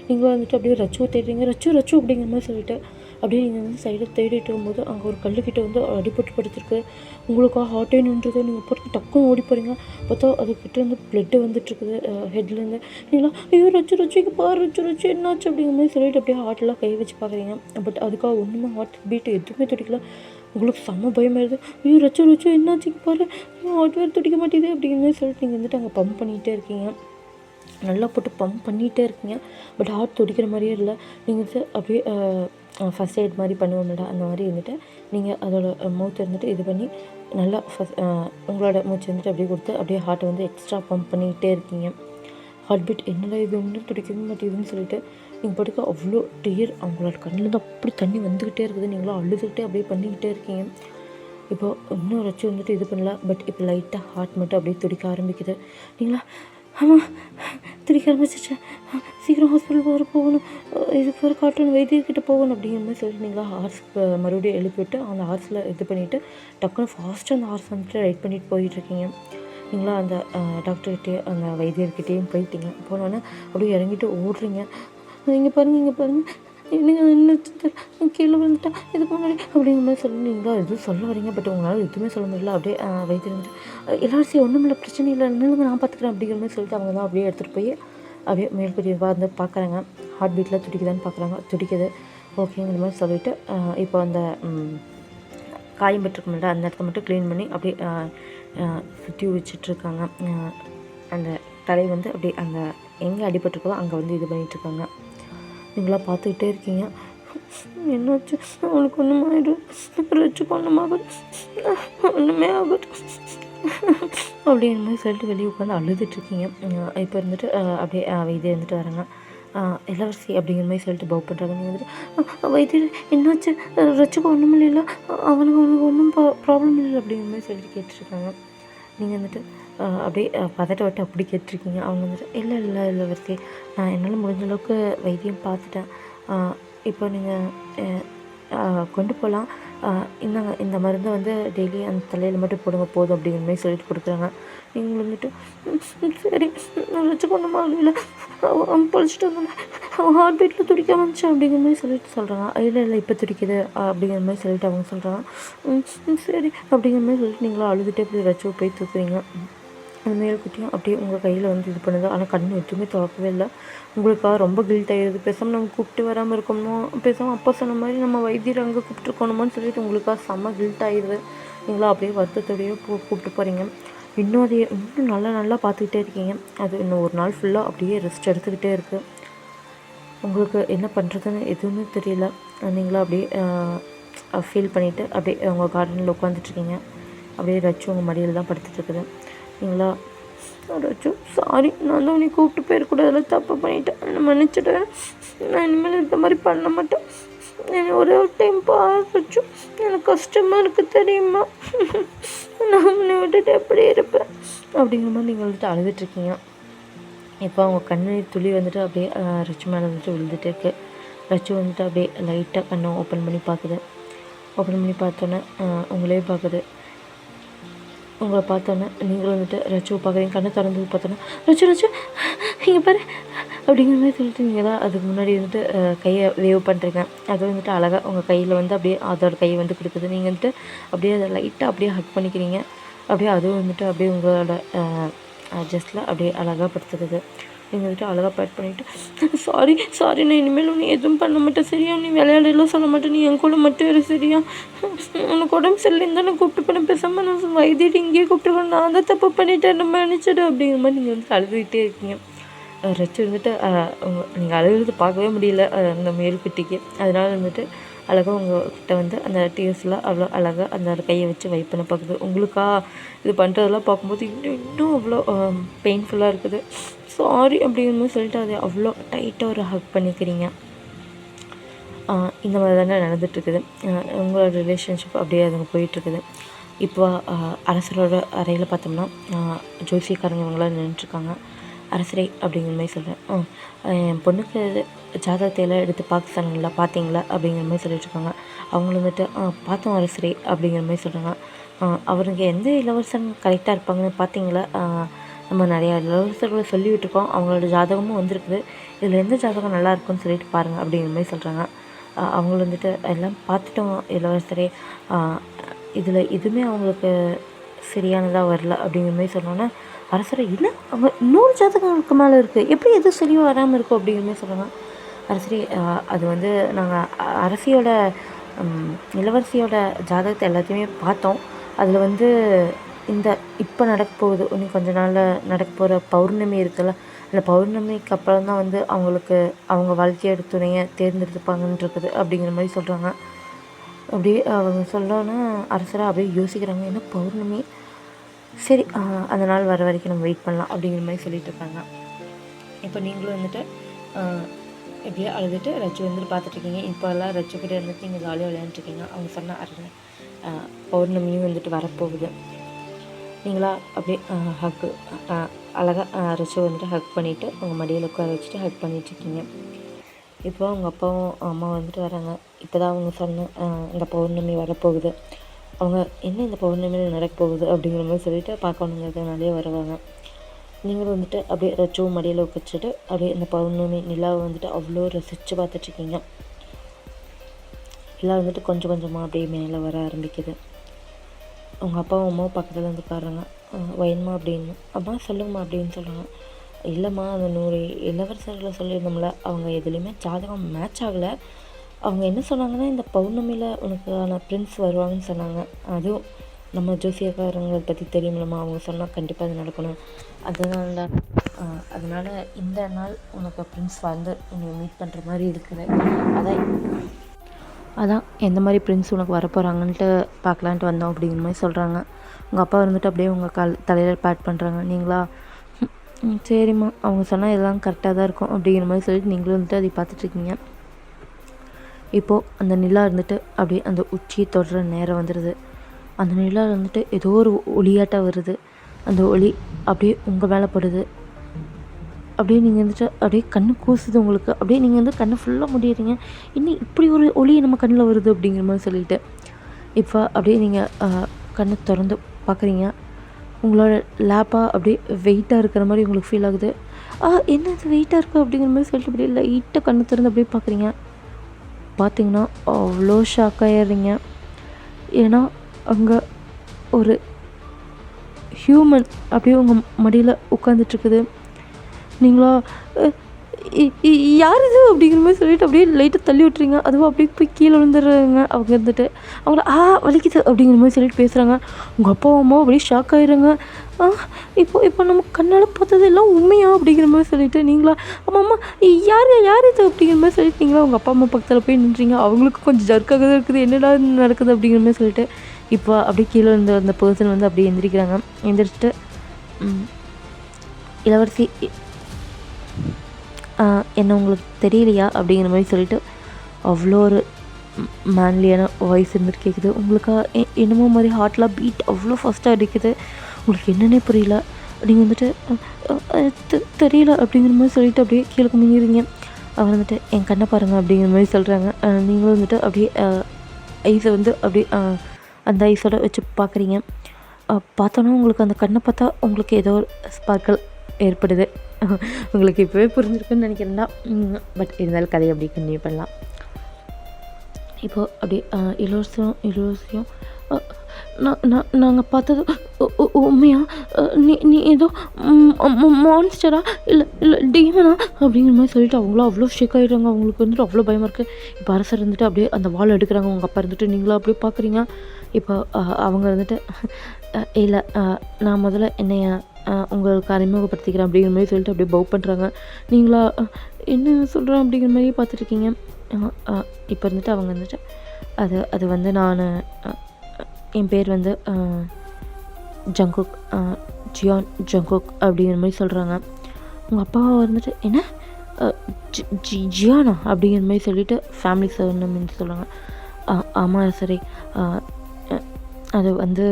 நீங்கள் வந்துட்டு அப்படியே ரச்சுவை தேடுறீங்க. ரச்சு அப்படிங்கிற மாதிரி சொல்லிட்டு அப்படியே நீங்கள் வந்து சைடில் தேடிட்டு இருக்கும்போது அங்கே ஒரு கல்லுக்கிட்ட வந்து அடிபட்டு படுத்துருக்கு. உங்களுக்காக ஹார்ட்டே நின்றுது. நீங்கள் போட்டு டக்குன்னு ஓடி போகிறீங்க. பார்த்தா அதுக்கிட்ட வந்து ப்ளட்டு வந்துட்டுருக்குது ஹெட்லேருந்து. நீங்களா ஐயோ ரச்சு இங்கே பாரு ரச்சு என்னாச்சு அப்படிங்கிற மாதிரி சொல்லிட்டு அப்படியே ஹார்ட்டெலாம் கை வச்சு பார்க்குறீங்க. பட் அதுக்காக ஒன்றுமே ஹார்ட் பீட்டு எதுவுமே துடிக்கல. உங்களுக்கு செம்ம பயமாயிருது. ஐயோ ரச்சு என்னாச்சு இங்கே பாரு, ஹார்ட் வேறு துடிக்க மாட்டேங்குது அப்படிங்கிற மாதிரி சொல்லிட்டு நீங்கள் வந்துட்டு அங்கே பம்ப் பண்ணிகிட்டே இருக்கீங்க. நல்லா போட்டு பம்ப் பண்ணிகிட்டே இருக்கீங்க. பட் ஹார்ட் துடிக்கிற மாதிரியே இல்லை. நீங்கள் வந்து அப்படியே ஃபஸ்ட் எய்ட் மாதிரி பண்ணுவோம்டா அந்த மாதிரி இருந்துட்டு நீங்கள் அதோட மூச்சு இருந்துட்டு இது பண்ணி நல்லா உங்களோட மூச்சு வந்துட்டு அப்படியே கொடுத்து அப்படியே ஹார்ட்டை வந்து எக்ஸ்ட்ரா பம்ப் பண்ணிக்கிட்டே இருக்கீங்க. ஹார்ட் பீட் என்னடா இது ஒன்றும் துடிக்கவே மாட்டேங்குதுன்னு சொல்லிட்டு நீங்கள் படுக்க அவ்வளோ டீர் அவங்களோட கண்ணிலேருந்து அப்படி தண்ணி வந்துக்கிட்டே இருக்குது. நீங்களும் அழுதுகிட்டே அப்படியே பண்ணிக்கிட்டே இருக்கீங்க. இப்போது இன்னும் ரச்சு வந்துட்டு இது பண்ணல. பட் இப்போ லைட்டாக ஹார்ட் மட்டும் அப்படியே துடிக்க ஆரம்பிக்குது. நீங்களா ஆமாம் துடிக்க ஆரம்பிச்சிச்சு, சீக்கிரம் ஹாஸ்பிட்டல் போகணும், இதுக்கு வேறு காட்டணும், வைத்தியர்கிட்ட போகணும் அப்படிங்கிற மாதிரி சொல்லிட்டு ஹார்ஸ்க்கு மறுபடியும் எழுப்பிவிட்டு அந்த ஹார்ஸில் இது பண்ணிவிட்டு டக்குன்னு ஃபாஸ்ட்டாக அந்த ஹார்ஸ் வந்துட்டு ரைட் பண்ணிட்டு போயிட்டுருக்கீங்க. நீங்களா அந்த டாக்டர்கிட்டே அந்த வைத்தியர்கிட்டேயும் போயிட்டீங்க. போனோன்னே அப்படியே இறங்கிட்டு ஓடுறீங்க. இங்கே பாருங்கள் என்னங்க என்ன கீழே விழுந்துட்டா இதுக்கு முன்னாடி அப்படிங்கிற மாதிரி சொல்லி நீங்கள் எதுவும் சொல்ல வரீங்க. பட் உங்களால் எதுவுமே சொல்ல முடியல. அப்படியே வைத்தியம் வந்துட்டு எல்லாரும் ஒன்றும் இல்லை, பிரச்சனை இல்லை, நில்லுங்க நான் பார்த்துக்கிறேன் அப்படிங்கிற மாதிரி சொல்லிட்டு அவங்க தான் அப்படியே எடுத்துகிட்டு போய் அப்படியே மேல்படியாக வந்து பார்க்குறாங்க. ஹார்ட் பீட்டில் துடிக்குதான்னு பார்க்குறாங்க. துடிக்குது ஓகேங்கிற மாதிரி சொல்லிவிட்டு இப்போ அந்த காயம் பெற்றிருக்க மாட்டேன் அந்த இடத்த மட்டும் க்ளீன் பண்ணி அப்படியே சுற்றி வச்சிட்ருக்காங்க. அந்த தலை வந்து அப்படியே அந்த எங்கே அடிபட்டிருக்கோ அங்கே வந்து இது பண்ணிகிட்ருக்காங்க. நீங்களாம் பார்த்துக்கிட்டே இருக்கீங்க. என்னாச்சு, அவனுக்கு ஒன்றும் ஆகிடும், ரச்சுக்கு ஒன்றும் ஆகுது, ஒன்றுமே ஆகுது அப்படிங்கிற மாதிரி சொல்லிட்டு வெளியே உட்காந்து அழுதுட்ருக்கீங்க. இப்போ இருந்துட்டு அப்படியே வைத்தியர் இருந்துட்டு வராங்க. இளவரசி அப்படிங்கிற மாதிரி சொல்லிட்டு பவ் பண்ணுறாங்க. நீங்கள் வந்துட்டு வைத்தியர் என்னாச்சு, ரச்சுக்கு ஒன்றும் இல்லைல்ல, அவனுக்கு ஒன்றும் ப்ராப்ளம் இல்லை அப்படிங்கிற மாதிரி சொல்லிட்டு கேட்டுருக்காங்க. நீங்கள் வந்துட்டு அப்படியே பதட்டப்பட்டு அப்படி கேட்டிருக்கீங்க. அவங்க வந்துட்டு இல்லை இளவரசி, நான் என்னால் முடிஞ்ச அளவுக்கு வைத்தியம் பார்த்துட்டேன். இப்போ நீங்கள் கொண்டு போகலாம், இந்தாங்க இந்த மருந்தை வந்து டெய்லி அந்த தலையில் மட்டும் போடுங்க போதும் அப்படிங்கிற மாதிரி சொல்லிட்டு கொடுக்குறாங்க. நீங்கள் வந்துட்டு சரி வச்சு கொண்டுமா இல்லை அவன் பொழிச்சிட்டு வந்தோன்னே அவன் ஹார்ட் பீட்டில் துடிக்க வந்துச்சு அப்படிங்கிற மாதிரி சொல்லிட்டு சொல்கிறாங்க. இல்லை இப்போ துடிக்குது அப்படிங்கிற மாதிரி சொல்லிட்டு அவங்க சொல்கிறாங்க. சரி அப்படிங்கிற மாதிரி சொல்லிட்டு நீங்களும் அழுதுகிட்டே போய் வச்சு போய் தூக்குறீங்க. அந்த மேல்குட்டியும் அப்படியே உங்கள் கையில் வந்து இது பண்ணுது. ஆனால் கண்ணு எதுவுமே திறக்கவே இல்லை. உங்களுக்காக ரொம்ப கில்ட் ஆகிடுது. பேசாமல் நம்ம கூப்பிட்டு வராமல் இருக்கணுமோ, பேசாமல் அப்பா சொன்ன மாதிரி நம்ம வைத்தியர் அங்கே கூப்பிட்டுருக்கணுமோன்னு சொல்லிட்டு உங்களுக்காக செம்ம கில்ட் ஆகிடுது. நீங்களும் அப்படியே வருத்தத்தோடையே கூப்பிட்டு போகிறீங்க. இன்னும் நல்லா பார்த்துக்கிட்டே இருக்கீங்க. அது இன்னும் ஒரு நாள் ஃபுல்லாக அப்படியே ரெஸ்ட் எடுத்துக்கிட்டே இருக்குது. உங்களுக்கு என்ன பண்ணுறதுன்னு எதுவுமே தெரியல. நீங்களும் அப்படியே ஃபீல் பண்ணிவிட்டு அப்படியே உங்கள் கார்டனில் உட்காந்துட்ருக்கீங்க. அப்படியே ரச்சு உங்கள் மடியில் தான் படுத்துட்ருக்குது. நீங்களா ரச்சு சாரி, நான் தான் உன்னை கூப்பிட்டு போயிருக்கூடாதுல, தப்பு பண்ணிவிட்டேன், என்னை மன்னிச்சிட்டேன். நான் இனிமேல் இந்த மாதிரி பண்ண மாட்டேன். ஒரே ஒரு டைம் பாரு, எனக்கு கஷ்டமாக இருக்குது தெரியுமா, நான் உன்னை விட்டுட்டு எப்படி இருப்பேன் அப்படிங்கிற மாதிரி நீங்கள் வந்துட்டு அழுதுட்ருக்கீங்க. இப்போ அவங்க கண்ணீர் துளி வந்துட்டு அப்படியே ரச்சு மேலே வந்துட்டு விழுந்துட்டு இருக்கு. ரச்சு வந்துட்டு அப்படியே லைட்டாக கண்ணை ஓப்பன் பண்ணி பார்க்குது. ஓப்பன் பண்ணி பார்த்தோன்னே உங்களே பார்க்குது. உங்களை பார்த்தோன்னே நீங்களும் வந்துட்டு ரச்சுவை பார்க்குறீங்க. கண்ணை திறந்து பார்த்தோன்னே ரச்சு ரச்சு இங்கே பாரு அப்படிங்கிற மாதிரி சொல்லிட்டு நீங்கள் தான் அதுக்கு முன்னாடி வந்துட்டு கையை வேவ் பண்ணுறீங்க. அது வந்துட்டு அழகாக உங்கள் கையில் வந்து அப்படியே அதோட கையை வந்து கொடுக்குது. நீங்கள் வந்துட்டு அப்படியே அதை லைட்டாக அப்படியே ஹக் பண்ணிக்கிறீங்க. அப்படியே அதுவும் வந்துட்டு அப்படியே உங்களோட ஜஸ்ட்டில் அப்படியே அழகாக படுத்துறது. நீங்கள் வந்துட்டு அழகாக பேட் பண்ணிவிட்டு சாரி நான் இனிமேல் நீ எதுவும் பண்ண மாட்டேன் சரியா, நீ விளையாடலாம் சொல்ல மாட்டேன், நீ என் கூட மட்டும் இரு சரியா, உனக்கு உடம்பு சரியில்லைன்னு தான் நான் கூப்பிட்டு போனேன், பேசாமல் நான் வைத்திட்டு இங்கேயே கூப்பிட்டுருக்கேன், நான் தான் தப்பு பண்ணிட்டேன், நம்ம நினச்சிடு அப்படிங்கிற மாதிரி நீங்கள் வந்துட்டு அழுதுகிட்டே இருக்கீங்க. ரச்சு வந்துட்டு நீங்கள் அழுகிறது பார்க்கவே முடியல அந்த மேல்குட்டிக்கு. அதனால் வந்துட்டு அழகாக உங்கள்கிட்ட வந்து அந்த டீர்ஸ்லாம் அவ்வளோ அழகாக அந்த கையை வச்சு வைப் பண்ண பார்க்குது. உங்களுக்கா இது பண்ணுறதெல்லாம் பார்க்கும்போது இன்னும் அவ்வளோ பெயின்ஃபுல்லாக இருக்குது. சாரி அப்படிங்கிறது சொல்லிட்டு அதை அவ்வளோ டைட்டாக ஒரு ஹக் பண்ணிக்கிறீங்க. இந்த மாதிரி தானே நடந்துகிட்ருக்குது உங்களோட ரிலேஷன்ஷிப், அப்படியே அதுங்க போயிட்டுருக்குது. இப்போ அரசரோட அறையில் பார்த்தோம்னா ஜோசியக்காரங்க இவங்களாம் நின்றுட்டுருக்காங்க. அரசரை அப்படிங்கிற மாதிரி சொல்கிறேன். என் பொண்ணுக்கு ஜாதகத்தையெல்லாம் எடுத்து பார்க்க சொன்னாங்களா, பார்த்தீங்களா அப்படிங்கிற மாதிரி சொல்லிட்டுருக்காங்க. அவங்களும் வந்துட்டு பார்த்தோம் அரசரை அப்படிங்கிற மாதிரி சொல்கிறாங்க. அவருக்கு எந்த இளவரசன் கரெக்டாக இருப்பாங்கன்னு பார்த்தீங்களா, நம்ம நிறையா இளவரசர்களை சொல்லி விட்டுருக்கோம், அவங்களோட ஜாதகமும் வந்திருக்குது, இதில் எந்த ஜாதகம் நல்லா இருக்குன்னு சொல்லிட்டு பாருங்கள் அப்படிங்கிற மாதிரி சொல்கிறாங்க. அவங்கள வந்துட்டு எல்லாம் பார்த்துட்டோம் இளவரசரே, இதில் எதுவுமே அவங்களுக்கு சரியானதாக வரல அப்படிங்கிற மாதிரி சொன்னோன்னே அரசரை இல்லை அவங்க இன்னொரு ஜாதகங்களுக்கு மேலே இருக்குது, எப்படி எதுவும் சரியாக வராமல் இருக்கும் அப்படிங்கிற மாதிரி சொல்கிறாங்க. அரசரே அது வந்து நாங்கள் அரசியோட இளவரசியோட ஜாதகத்தை எல்லாத்தையுமே பார்த்தோம், அதில் வந்து இந்த இப்போ நடக்க போகுது இன்னும் கொஞ்ச நாளில் நடக்க போகிற பௌர்ணமி இருக்குல்ல, அந்த பௌர்ணமிக்கு அப்புறம் தான் வந்து அவங்களுக்கு அவங்க வாழ்க்கையோட துணையை தேர்ந்தெடுத்துப்பாங்கன்னு இருக்குது அப்படிங்கிற மாதிரி சொல்கிறாங்க. அப்படியே அவங்க சொல்லோன்னா அரசராக அப்படியே யோசிக்கிறாங்க, என்ன பௌர்ணமி, சரி அந்த நாள் வர வரைக்கும் நம்ம வெயிட் பண்ணலாம் அப்படிங்கிற மாதிரி சொல்லிட்டு இருக்காங்க. இப்போ நீங்களும் வந்துட்டு எப்படியே அழுதுட்டு ரச்சு வந்துட்டு பார்த்துட்ருக்கீங்க. இப்போ எல்லாம் ரச்சு கிட்டே இருந்துட்டு நீங்கள் ஜாலியாக விளையாண்டுருக்கீங்க. அவங்க சொன்ன பௌர்ணமியும் வந்துட்டு வரப்போகுது. நீங்களா அப்படியே ஹக்கு அழகாக ரச்சு வந்துட்டு ஹக் பண்ணிவிட்டு உங்கள் மடியில் உட்கார வச்சுட்டு ஹக் பண்ணிகிட்ருக்கீங்க. இப்போ அவங்க அப்பாவும் அம்மா வந்துட்டு வராங்க. இப்போ தான் அவங்க சொன்ன இந்த பௌர்ணமி வரப்போகுது, அவங்க என்ன இந்த பௌர்ணமியில் நடக்க போகுது அப்படிங்கிற மாதிரி சொல்லிவிட்டு பார்க்கணுங்கிறதுனாலே வருவாங்க. நீங்களும் வந்துட்டு அப்படியே ரச்சுவும் மடியில் உட்காச்சிட்டு அப்படியே இந்த பௌர்ணமி நிலாவை வந்துட்டு அவ்வளோ ரசித்து பார்த்துட்ருக்கீங்க. நிலா வந்துட்டு கொஞ்சம் கொஞ்சமாக அப்படியே மேலே வர ஆரம்பிக்குது. அவங்க அப்பாவும் அம்மாவும் பக்கத்தில் வந்து பாருங்க, வயன்மா அப்படின்னு, அம்மா சொல்லுங்கம்மா அப்படின்னு சொல்கிறாங்க. இல்லைம்மா அந்த 100 இளவரசர்களை சொல்லியிருந்தோம்ல, அவங்க எதுலேயுமே ஜாதகம் மேட்ச் ஆகலை, அவங்க என்ன சொன்னாங்கன்னா இந்த பௌர்ணமியில் உனக்கான பிரின்ஸ் வருவாங்கன்னு சொன்னாங்க, அதுவும் நம்ம ஜோசியக்காரங்களை பற்றி தெரியுமில்லம்மா, அவங்க சொன்னால் கண்டிப்பாக அது நடக்கணும், அதனால் இந்த நாள் உனக்கு பிரின்ஸ் வந்து உன்னை மீட் பண்ணுற மாதிரி இருக்குது, அதான் எந்த மாதிரி பிரின்ஸ் உனக்கு வரப்போகிறாங்கன்ட்டு பார்க்கலான்ட்டு வந்தோம் அப்படிங்கிற மாதிரி சொல்கிறாங்க. உங்கள் அப்பா வந்துட்டு அப்படியே உங்கள் தலையில் பேட் பண்ணுறாங்க. நீங்களா சரிம்மா அவங்க சொன்னால் எல்லாம் கரெக்டாக தான் இருக்கும் அப்படிங்கிற மாதிரி சொல்லிட்டு நீங்களும் வந்துட்டு அதை பார்த்துட்ருக்கீங்க. இப்போது அந்த நிலா இருந்துட்டு அப்படியே அந்த உச்சியை தொடுற நேரம் வந்துடுது. அந்த நிலா வந்துட்டு ஏதோ ஒரு ஒளியாட்டம் வருது. அந்த ஒளி அப்படியே உங்கள் மேலே படுது. அப்படியே நீங்கள் வந்துட்டு அப்படியே கண்ணு கூசுது உங்களுக்கு. அப்படியே நீங்கள் வந்து கண்ணை ஃபுல்லாக முடியறீங்க, இன்னும் இப்படி ஒரு ஒளி நம்ம கண்ணில் வருது அப்படிங்கிற மாதிரி சொல்லிட்டு இப்போ அப்படியே நீங்கள் கண்ணை திறந்து பார்க்குறீங்க. உங்களோட லேப்பாக அப்படியே வெயிட்டாக இருக்கிற மாதிரி உங்களுக்கு ஃபீல் ஆகுது. என்ன இது வெயிட்டாக இருக்குது அப்படிங்கிற மாதிரி சொல்லிட்டு அப்படியே லைட்டாக கண்ணை திறந்து அப்படியே பார்க்குறீங்க. பார்த்திங்கன்னா அவ்வளோ ஷாக் ஆகிடுறீங்க. ஏன்னா அங்கே ஒரு ஹியூமன் அப்படியே உங்கள் மடியில் உட்காந்துட்ருக்குது. நீங்களா யார் இது அப்படிங்கிற மாதிரி சொல்லிட்டு அப்படியே லைட்டாக தள்ளி விட்டுறீங்க. அதுவும் அப்படியே போய் கீழே விழுந்துடுறாங்க. அவங்க இருந்துட்டு அவங்கள வலிக்குது அப்படிங்கிற மாதிரி சொல்லிட்டு பேசுகிறாங்க. உங்கள் அப்பா அம்மா அப்படியே ஷாக் ஆகிடுறாங்க. இப்போ நம்ம கண்ணால் பார்த்தது எல்லாம் உண்மையா அப்படிங்கிற மாதிரி சொல்லிட்டு நீங்களா அம்மா யார் இது அப்படிங்கிற மாதிரி சொல்லிட்டு நீங்களா உங்கள் அப்பா அம்மா பக்கத்தில் போய் நின்றீங்க. அவங்களுக்கு கொஞ்சம் ஜர்க்காக தான் இருக்குது, என்னடா நடக்குது அப்படிங்கிற மாதிரி சொல்லிட்டு இப்போ அப்படியே கீழே இருந்த அந்த பர்சன் வந்து அப்படியே எந்திரிக்கிறாங்க. எந்திரிச்சிட்டு இளவரசி என்ன உங்களுக்கு தெரியலையா அப்படிங்கிற மாதிரி சொல்லிட்டு அவ்வளோ ஒரு மேன்லியான வாய்ஸ் இருந்துட்டு கேட்குது. உங்களுக்கு என்னமோ மாதிரி ஹார்ட்லாம் பீட் அவ்வளோ ஃபாஸ்ட்டாக அடிக்குது. உங்களுக்கு என்னென்னே புரியல. நீங்கள் வந்துட்டு தெரியல அப்படிங்கிற மாதிரி சொல்லிவிட்டு அப்படியே கீழே குமிங்கிறீங்க. அவர் வந்துட்டு என் கண்ணை பாருங்கள் அப்படிங்கிற மாதிரி சொல்கிறாங்க. நீங்களும் வந்துட்டு அப்படியே ஐஸை வந்து அப்படியே அந்த ஐஸோட வச்சு பார்க்குறீங்க. பார்த்தோன்னா உங்களுக்கு அந்த கண்ணை பார்த்தா உங்களுக்கு ஏதோ ஒரு ஸ்பார்க்கல் ஏற்படுது. உங்களுக்கு இப்போவே புரிஞ்சிருக்குன்னு நினைக்கிறேன்டா. பட் இருந்தாலும் கதையை அப்படி கன்டினியூ பண்ணலாம். இப்போது அப்படி இலவசியம் நாங்கள் பார்த்தது உண்மையா? நீ ஏதோ மான்ஸ்டரா இல்லை டீமனா அப்படிங்கிற மாதிரி சொல்லிட்டு அவங்களும் அவ்வளோ ஷேக் ஆகிடுறாங்க. அவங்களுக்கு வந்துட்டு அவ்வளோ பயமாக இருக்குது. இப்போ அரசர் இருந்துட்டு அப்படியே அந்த வால் எடுக்கிறாங்க. உங்கள் அப்பா இருந்துட்டு நீங்களும் அப்படியே பார்க்குறீங்க. இப்போ அவங்க வந்துட்டு இல்லை நான் முதல்ல என்னைய உங்களுக்கு அறிமுகப்படுத்திக்கிறேன் அப்படிங்கிற மாதிரி சொல்லிட்டு அப்படியே பவ் பண்ணுறாங்க. நீங்களா என்ன சொல்கிறேன் அப்படிங்கிற மாதிரி பார்த்துட்ருக்கீங்க. இப்போ இருந்துட்டு அவங்க வந்துட்டு அது வந்து நான் என் பேர் வந்து ஜங்குக், ஜியான் ஜங்குக் அப்படிங்கிற மாதிரி சொல்கிறாங்க. உங்கள் அப்பாவை வந்துட்டு என்ன ஜியானா அப்படிங்கிற மாதிரி சொல்லிவிட்டு ஃபேமிலி சர்னம்னு சொல்கிறாங்க. ஆமாம் சரி, அது வந்து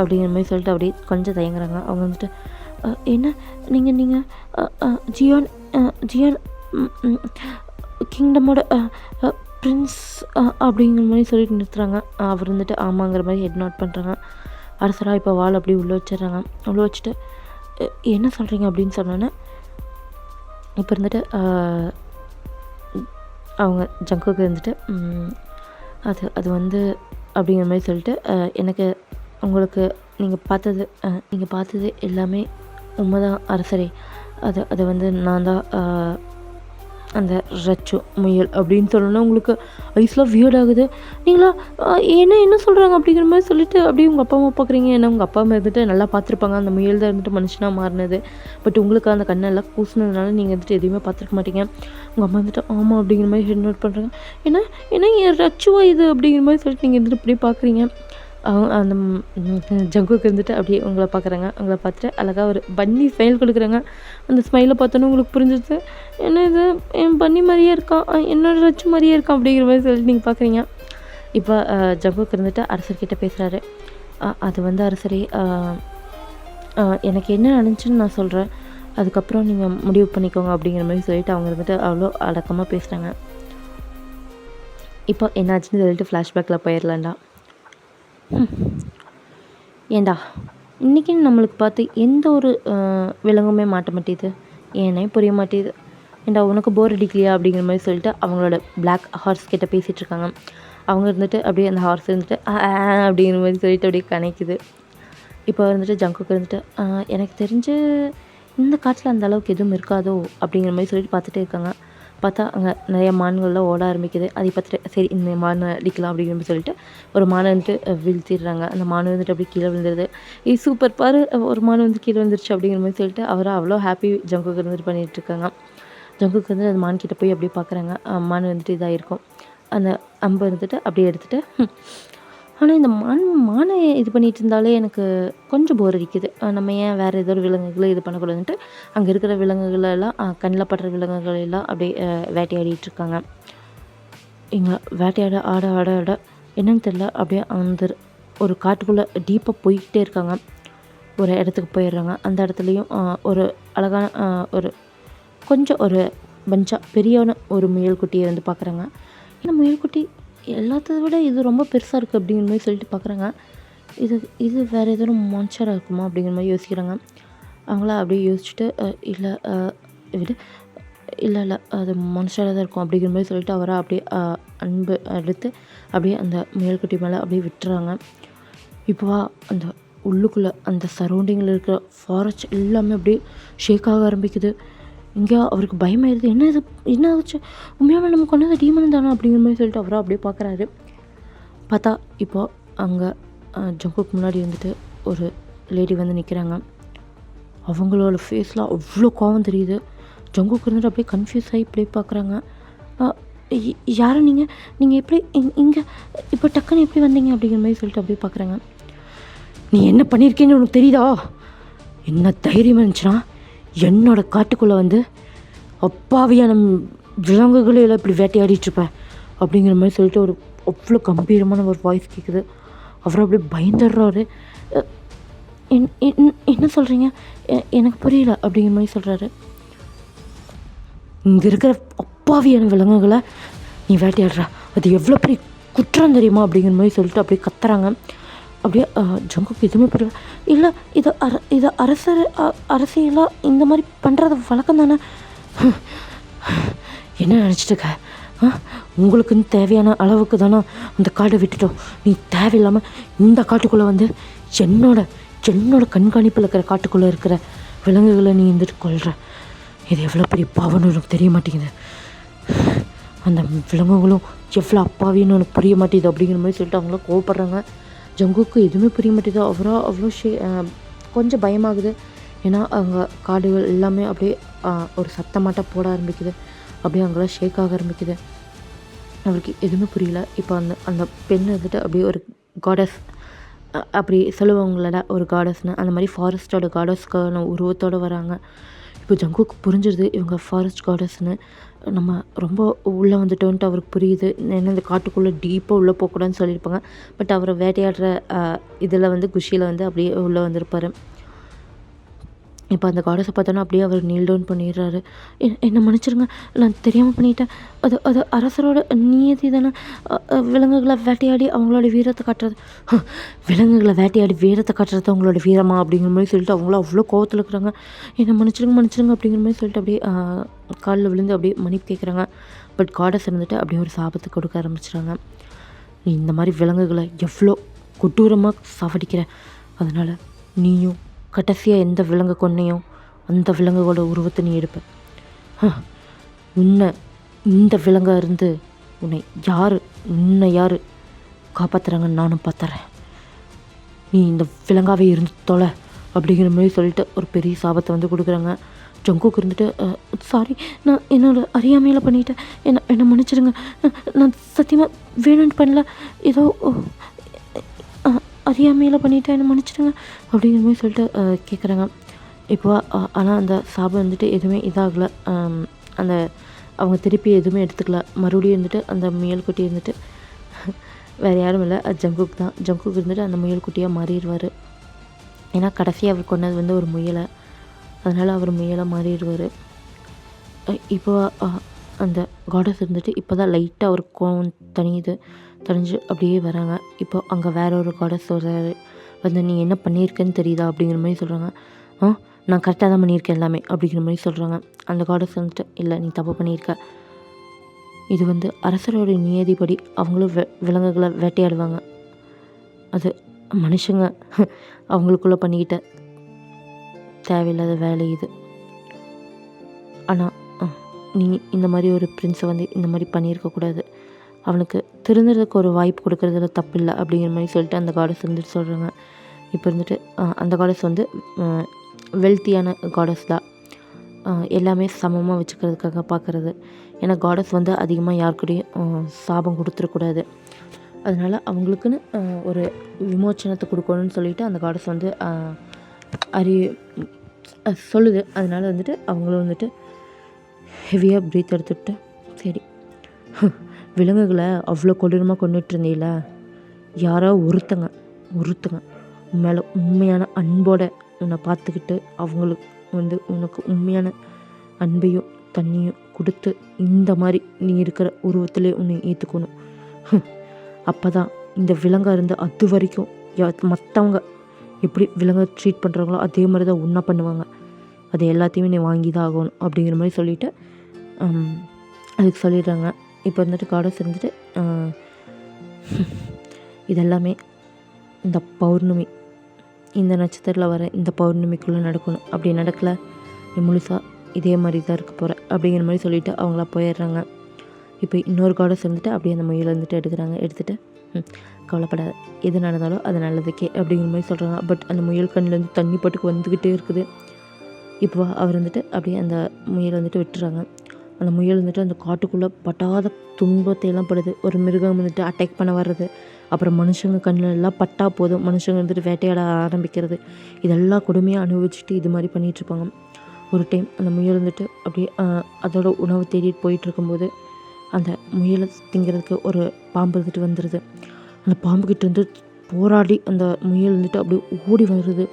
அப்படிங்கிற மாதிரி சொல்லிட்டு அப்படியே கொஞ்சம் தயங்குறாங்க. அவங்க வந்துட்டு என்ன நீங்கள் ஜியான் கிங்டமோட பிரின்ஸ் அப்படிங்கிற மாதிரி சொல்லிட்டு நிறுத்துறாங்க. அவர் வந்துட்டு ஆமாங்கிற மாதிரி ஹெட் நோட் பண்ணுறாங்க. அரசராக இப்போ வால் அப்படி உள்ளே வச்சிடுறாங்க. உள்ளே வச்சுட்டு என்ன சொல்கிறீங்க அப்படின்னு சொன்னோன்னே இப்போ இருந்துட்டு அவங்க ஜங்குக்கு இருந்துட்டு அது வந்து அப்படிங்கிற மாதிரி சொல்லிட்டு எனக்கு உங்களுக்கு நீங்கள் பார்த்தது எல்லாமே உண்மைதான் அரசரே. அது வந்து நான் தான் அந்த ரச்சு முயல் அப்படின்னு சொல்லணும்னா உங்களுக்கு ஐஸ்லாம் வியர்ட் ஆகுது. நீங்களா என்ன சொல்கிறாங்க அப்படிங்கிற மாதிரி சொல்லிட்டு அப்படியே உங்கள் அப்பா அம்மா பார்க்குறீங்க. ஏன்னா உங்கள் அப்பா அம்மா இருந்துட்டு நல்லா பார்த்துருப்பாங்க. அந்த முயல் தான் இருந்துட்டு மனுஷனாக மாறினது. பட் உங்களுக்கு அந்த கண்ணெல்லாம் கூசினதுனால நீங்கள் வந்துட்டு எதுவுமே பார்த்துருக்க மாட்டீங்க. உங்கள் அம்மா வந்துட்டு ஆமாம் அப்படிங்கிற மாதிரி ஹெட் நோட் பண்ணுறாங்க. ஏன்னா என் ரச்சுவா இது அப்படிங்கிற மாதிரி சொல்லிட்டு நீங்கள் வந்துட்டு அப்படியே பார்க்குறீங்க. அந்த ஜங்குக்கு இருந்துட்டு அப்படியே உங்களை பார்க்குறாங்க. உங்களை பார்த்துட்டு அழகாக ஒரு பன்னி ஸ்மைல் கொடுக்குறாங்க. அந்த ஸ்மைலை பார்த்தோன்னே உங்களுக்கு புரிஞ்சிச்சு, என்ன இது என் பன்னி மாதிரியே இருக்கான், என்னோட ரச்சு மாதிரியே இருக்கான் அப்படிங்கிற மாதிரி சொல்லிட்டு நீங்கள் பார்க்குறீங்க. இப்போ ஜங்குக்கு இருந்துட்டு அரசர்கிட்ட பேசுகிறாரு. அது வந்து அரசரே, எனக்கு என்ன நடந்துச்சுன்னு நான் சொல்கிறேன், அதுக்கப்புறம் நீங்கள் முடிவு பண்ணிக்கோங்க அப்படிங்கிற மாதிரி சொல்லிட்டு அவங்க இருந்துட்டு அவ்வளோ அடக்கமாக பேசுகிறாங்க. இப்போ என்னாச்சுன்னு சொல்லிட்டு ஃப்ளாஷ்பேக்கில் போயிடலாண்டா. ஏண்டா இன்றைக்கி நம்மளுக்கு பார்த்து எந்த ஒரு விலங்குமே மாட்ட மாட்டேது, ஏன்னே புரிய மாட்டேது. ஏண்டா உனக்கு போர் அடிக்கலையா அப்படிங்கிற மாதிரி சொல்லிட்டு அவங்களோட பிளாக் ஹார்ஸ் கிட்ட பேசிகிட்ருக்காங்க. அவங்க இருந்துட்டு அப்படியே அந்த ஹார்ஸ் இருந்துட்டு அப்படிங்கிற மாதிரி சொல்லிட்டு அப்படியே கணக்குது. இப்போ வந்துட்டு ஜங்குக்கு இருந்துட்டு எனக்கு தெரிஞ்சு இந்த காட்டில் அந்த அளவுக்கு எதுவும் இருக்காதோ அப்படிங்கிற மாதிரி சொல்லிட்டு பார்த்துட்டே இருக்காங்க. பார்த்தா அங்கே நிறைய மான்கள்லாம் ஓட ஆரம்பிக்குது. அதை பார்த்துட்டு சரி இந்த மானை அடிக்கலாம் அப்படிங்கிற மாதிரி சொல்லிட்டு ஒரு மானை வந்துட்டு வீழ்த்திடுறாங்க. அந்த மானை வந்துட்டு அப்படியே கீழே விழுந்துருது. இது சூப்பர் பாரு, ஒரு மானை வந்து கீழே வந்துருச்சு அப்படிங்கிற மாதிரி சொல்லிட்டு அவரை அவ்வளோ ஹாப்பி ஜங்குக்கு வந்துட்டு பண்ணிகிட்ருக்காங்க. ஜங்குக்கு வந்து அந்த மான் கிட்டே போய் அப்படியே பார்க்குறாங்க. மான் வந்துட்டு இதாக இருக்கும். அந்த அம்பை இருந்துட்டு அப்படியே எடுத்துகிட்டு ஆனால் இந்த மானை இது பண்ணிகிட்டு இருந்தாலே எனக்கு கொஞ்சம் போர் அடிக்குது. நம்ம ஏன் வேறு ஏதோ ஒரு விலங்குகளை இது பண்ணக்கூடாதுன்ட்டு அங்கே இருக்கிற விலங்குகளெல்லாம் கண்ணில் படுற விலங்குகள் எல்லாம் அப்படியே வேட்டையாடிட்டுருக்காங்க. இங்கே வேட்டையாட ஆட என்னன்னு தெரில, அப்படியே அந்த ஒரு காட்டுக்குள்ளே டீப்பாக போய்கிட்டே இருக்காங்க. ஒரு இடத்துக்கு போயிடுறாங்க. அந்த இடத்துலையும் ஒரு அழகான ஒரு பஞ்சாக பெரியான ஒரு முயல்குட்டியை வந்து பார்க்குறாங்க. ஏன்னா முயல்குட்டி எல்லாத்த விட இது ரொம்ப பெருசாக இருக்குது அப்படிங்கிற மாதிரி சொல்லிட்டு பார்க்குறாங்க. இது வேறு ஏதோ மான்ஸ்டராக இருக்குமா அப்படிங்கிற மாதிரி யோசிக்கிறாங்க. அவங்கள அப்படியே யோசிச்சுட்டு இல்லை அது மான்ஸ்டராக தான் இருக்கும் அப்படிங்கிற மாதிரி சொல்லிட்டு அவரை அப்படியே அன்பு எடுத்து அப்படியே அந்த முயல்குட்டி மேலே அப்படியே விட்டுறாங்க. இப்போவா அந்த உள்ளுக்குள்ளே அந்த சரௌண்டிங்கில் இருக்கிற ஃபாரஸ்ட் எல்லாமே அப்படியே ஷேக் ஆக ஆரம்பிக்குது. இங்கே அவருக்கு பயமாயிருது. என்ன ஆச்சு, உண்மையாக நம்ம கொண்டது டீமன் தானே அப்படிங்கிற மாதிரி சொல்லிட்டு அவரை அப்படியே பார்க்குறாரு. பார்த்தா இப்போது அங்கே ஜங்குக்கு முன்னாடி வந்துட்டு ஒரு லேடி வந்து நிற்கிறாங்க. அவங்களோட ஃபேஸில் அவ்வளோ கோவம் தெரியுது. ஜங்குக்கு இருந்துட்டு அப்படியே கன்ஃபியூஸ் ஆகி இப்படியே பார்க்குறாங்க. யாரும் நீங்கள் எப்படி இங்கே இப்போ டக்குன்னு எப்படி வந்தீங்க அப்படிங்கிற மாதிரி சொல்லிட்டு அப்படியே பார்க்குறாங்க. நீ என்ன பண்ணியிருக்கேன்னு உனக்கு தெரியுதா? என்ன தைரியம் இருந்துச்சுன்னா என்னோடய காட்டுக்குள்ளே வந்து அப்பாவியான விலங்குகளையெல்லாம் இப்படி வேட்டையாடிட்டுருப்பேன் அப்படிங்கிற மாதிரி சொல்லிட்டு ஒரு அவ்வளோ கம்பீரமான ஒரு வாய்ஸ் கேட்குது. அவர் அப்படியே பயந்துடுறாரு. என்ன சொல்கிறீங்க, எனக்கு புரியல அப்படிங்கிற மாதிரி சொல்கிறாரு. இங்கே இருக்கிற அப்பாவியான விலங்குகளை நீ வேட்டையாடுற, அது எவ்வளோ பெரிய குற்றம் தெரியுமா அப்படிங்கிற மாதிரி சொல்லிட்டு அப்படியே கத்துறாங்க. அப்படியே ஜங்குக்கு எதுவுமே புரியல. இல்லை இது அரசியலாக இந்த மாதிரி பண்ணுறது வழக்கம் தானே. என்ன நினச்சிட்டுக்க, உங்களுக்குன்னு தேவையான அளவுக்கு தானே அந்த காடை விட்டுட்டோம். நீ தேவையில்லாமல் இந்த காட்டுக்குள்ளே வந்து என்னோட கண்காணிப்பில் இருக்கிற காட்டுக்குள்ளே இருக்கிற விலங்குகளை நீ இருந்துட்டு கொள்கிற. இது எவ்வளோ பெரிய பாவம்னு உனக்கு தெரிய மாட்டேங்குது. அந்த விலங்குகளும் எவ்வளோ அப்பாவின்னு உனக்கு புரிய மாட்டேங்குது அப்படிங்கிற மாதிரி சொல்லிட்டு அவங்களும் கோவப்படுறாங்க. ஜங்குக்கு எதுவுமே புரிய மாட்டேங்குது. அவ்வளோ கொஞ்சம் பயமாகுது. ஏன்னா அவங்க காடுகள் எல்லாமே அப்படியே ஒரு சத்தமாட்டம் போட ஆரம்பிக்குது. அப்படியே அங்கெல்லாம் ஷேக் ஆக ஆரம்பிக்குது. அவருக்கு எதுவுமே புரியல. இப்போ அந்த பெண் வந்துட்டு அப்படியே ஒரு காடஸ் அப்படி சொல்லுவாங்களடா, ஒரு காடஸ்னு, அந்த மாதிரி ஃபாரஸ்ட்டோட காடஸ்க்கான உருவத்தோடு வராங்க. இப்போ ஜங்குக்கு புரிஞ்சிருது இவங்க ஃபாரஸ்ட் காடஸ்னு. நம்ம ரொம்ப உள்ளே வந்துட்டோன்ட்டு அவருக்கு புரியுது. ஏன்னா இந்த காட்டுக்குள்ளே டீப்பாக உள்ளே போகக்கூடாதுன்னு சொல்லியிருப்பாங்க. பட் அவரை வேட்டையாடுற இதில் வந்து குஷியில் வந்து அப்படியே உள்ளே வந்திருப்பார். இப்போ அந்த காடஸை பார்த்தோன்னா அப்படியே அவர் நீல் டவுன் பண்ணிடுறாரு. என்னை மன்னிச்சிருங்க, நான் தெரியாமல் பண்ணிட்டேன். அது அரசரோட நியதி தானே, விலங்குகளை வேட்டையாடி அவங்களோட வீரத்தை காட்டுறது. விலங்குகளை வேட்டையாடி வீரத்தை காட்டுறது அவங்களோட வீரமா அப்படிங்கிற மாதிரி சொல்லிட்டு அவங்களும் அவ்வளோ கோவத்தில் இருக்கிறாங்க. என்னை மன்னிச்சிருங்க அப்படிங்கிற மாதிரி சொல்லிட்டு அப்படியே காலில் விழுந்து அப்படியே மன்னிப்பு கேட்குறாங்க. பட் காடஸ் இருந்துட்டு அப்படியே ஒரு சாபத்தை கொடுக்க ஆரம்பிச்சிடுறாங்க. நீ இந்த மாதிரி விலங்குகளை எவ்வளோ கொடூரமாக சாவடிக்கிற, அதனால் நீயும் கடைசியாக எந்த விலங்கு கொன்னையும் அந்த விலங்குகளோட உருவத்தை நீ எடுப்ப. இந்த விலங்காக இருந்து உன்னை யார் காப்பாற்றுறாங்கன்னு நானும் பார்த்துறேன். நீ இந்த விலங்காகவே இருந்து தொலை அப்படிங்கிற மாதிரி சொல்லிட்டு ஒரு பெரிய சாபத்தை வந்து கொடுக்குறாங்க. ஜங்குக்கு இருந்துட்டு சாரி, நான் என்னோட அறியாமையில் பண்ணிட்டேன், என்னை மன்னிச்சிடுங்க, நான் சத்தியமாக வேணும்னு பண்ணல, ஏதோ அறியாமையில் பண்ணிவிட்டு என்னை மன்னிச்சிடுங்க அப்படிங்கிற மாதிரி சொல்லிட்டு கேட்குறாங்க. இப்போ ஆனால் அந்த சாபம் வந்துட்டு எதுவுமே இதாகலை. அந்த அவங்க திருப்பி எதுவுமே எடுத்துக்கல. மறுபடியும் இருந்துட்டு அந்த முயல்குட்டி இருந்துட்டு வேறு யாரும் இல்லை, அது ஜங்குக்கு தான். ஜங்குக்கு இருந்துட்டு அந்த முயல்குட்டியாக மாறிடுவார். ஏன்னா கடைசியாக அவர் கொண்டது வந்து ஒரு முயலை, அதனால் அவர் முயலாக மாறிடுவார். இப்போ அந்த காடஸ் இருந்துட்டு இப்போ தான் லைட்டாக ஒரு கோவம் தணிஞ்சு அப்படியே வராங்க. இப்போ அங்கே வேற ஒரு காடஸ் வர்றாரு. வந்து நீ என்ன பண்ணியிருக்கேன்னு தெரியுதா அப்படிங்கிற மாதிரி சொல்கிறாங்க. நான் கரெக்டாக தான் பண்ணியிருக்கேன் எல்லாமே அப்படிங்கிற மாதிரி சொல்கிறாங்க. அந்த காடஸ் வந்துட்டு இல்லை, நீ தப்பு பண்ணியிருக்க, இது வந்து அரசரோட நியதிப்படி அவங்களும் விலங்குகளை வேட்டையாடுவாங்க, அது மனுஷங்க அவங்களுக்குள்ளே பண்ணிக்கிட்ட தேவையில்லாத வேலை இது. ஆனால் நீ இந்த மாதிரி ஒரு பிரின்ஸை வந்து இந்த மாதிரி பண்ணியிருக்கக்கூடாது, அவனுக்கு திருந்துறதுக்கு ஒரு வாய்ப்பு கொடுக்குறதுல தப்பு இல்லை அப்படிங்கிற மாதிரி சொல்லிட்டு அந்த காடஸ் வந்துட்டு சொல்கிறாங்க. இப்போ இருந்துட்டு அந்த காடஸ் வந்து வெல்த்தியான காடஸ் தான், எல்லாமே சமமாக வச்சுக்கிறதுக்காக பார்க்குறது. ஏன்னா காடஸ் வந்து அதிகமாக யாருக்கூடையும் சாபம் கொடுத்துடக்கூடாது, அதனால் அவங்களுக்குன்னு ஒரு விமோச்சனத்தை கொடுக்கணும்னு சொல்லிட்டு அந்த காடஸ் வந்து சொல்லுது. அதனால் வந்துட்டு அவங்களும் வந்துட்டு ஹெவியாக ப்ரீத் எடுத்துக்கிட்டு, சரி விலங்குகளை அவ்வளோ கொடூரமாக கொண்டுட்டு இருந்தீங்களா, யாரோ ஒருத்தங்க மேலே உண்மையான அன்போட உன்னை பார்த்துக்கிட்டு அவங்களுக்கு வந்து உனக்கு உண்மையான அன்பையும் தண்ணியும் கொடுத்து இந்த மாதிரி நீ இருக்கிற உருவத்திலே உன்னை ஏற்றுக்கணும். அப்போ தான் இந்த விலங்காக இருந்து அது வரைக்கும் மற்றவங்க எப்படி விலங்கை ட்ரீட் பண்ணுறாங்களோ அதே மாதிரி தான் ஒன்றா பண்ணுவாங்க, அது எல்லாத்தையுமே நீ வாங்கி தான் ஆகணும் அப்படிங்கிற மாதிரி சொல்லிவிட்டு அதுக்கு சொல்லிடுறாங்க. இப்போ இருந்துட்டு காடஸ் இருந்துட்டு இதெல்லாமே இந்த பௌர்ணமி, இந்த நட்சத்திரத்தில் வர இந்த பௌர்ணமிக்குள்ளே நடக்கணும், அப்படி நடக்கலை நீ முழுசாக இதே மாதிரி தான் இருக்க போகிற அப்படிங்கிற மாதிரி சொல்லிவிட்டு அவங்களா போயிடுறாங்க. இப்போ இன்னொரு காடஸ் இருந்துட்டு அப்படியே அந்த முயலை வந்துட்டு எடுத்துகிட்டு கவலைப்படாத, எது நடந்தாலும் அது நல்லதுக்கே அப்படிங்கிற மாதிரி சொல்கிறாங்க. பட் அந்த முயல் கண்ணிலேருந்து தண்ணி பாட்டுக்கு வந்துக்கிட்டே இருக்குது. இப்போ அவர் வந்துட்டு அப்படியே அந்த முயலை வந்துட்டு விட்டுறாங்க. அந்த முயல் வந்துட்டு அந்த காட்டுக்குள்ளே பட்டாத துன்பத்தையெல்லாம் படுது. ஒரு மிருகம் வந்துட்டு அட்டாக் பண்ண வர்றது, அப்புறம் மனுஷங்க கண்ணில் எல்லாம் பட்டா போதும் மனுஷங்க வந்துட்டு வேட்டையாட ஆரம்பிக்கிறது, இதெல்லாம் கொடுமையாக அனுபவிச்சுட்டு இது மாதிரி பண்ணிகிட்ருப்பாங்க. ஒரு டைம் அந்த முயல் வந்துட்டு அப்படியே அதோட உணவு தேடிட்டு போயிட்டு இருக்கும்போது அந்த முயலை திங்கிறதுக்கு ஒரு பாம்பு வந்துட்டு வந்துடுது. அந்த பாம்புக்கிட்ட இருந்து போராடி அந்த முயல் வந்துட்டு அப்படியே ஓடி வருது.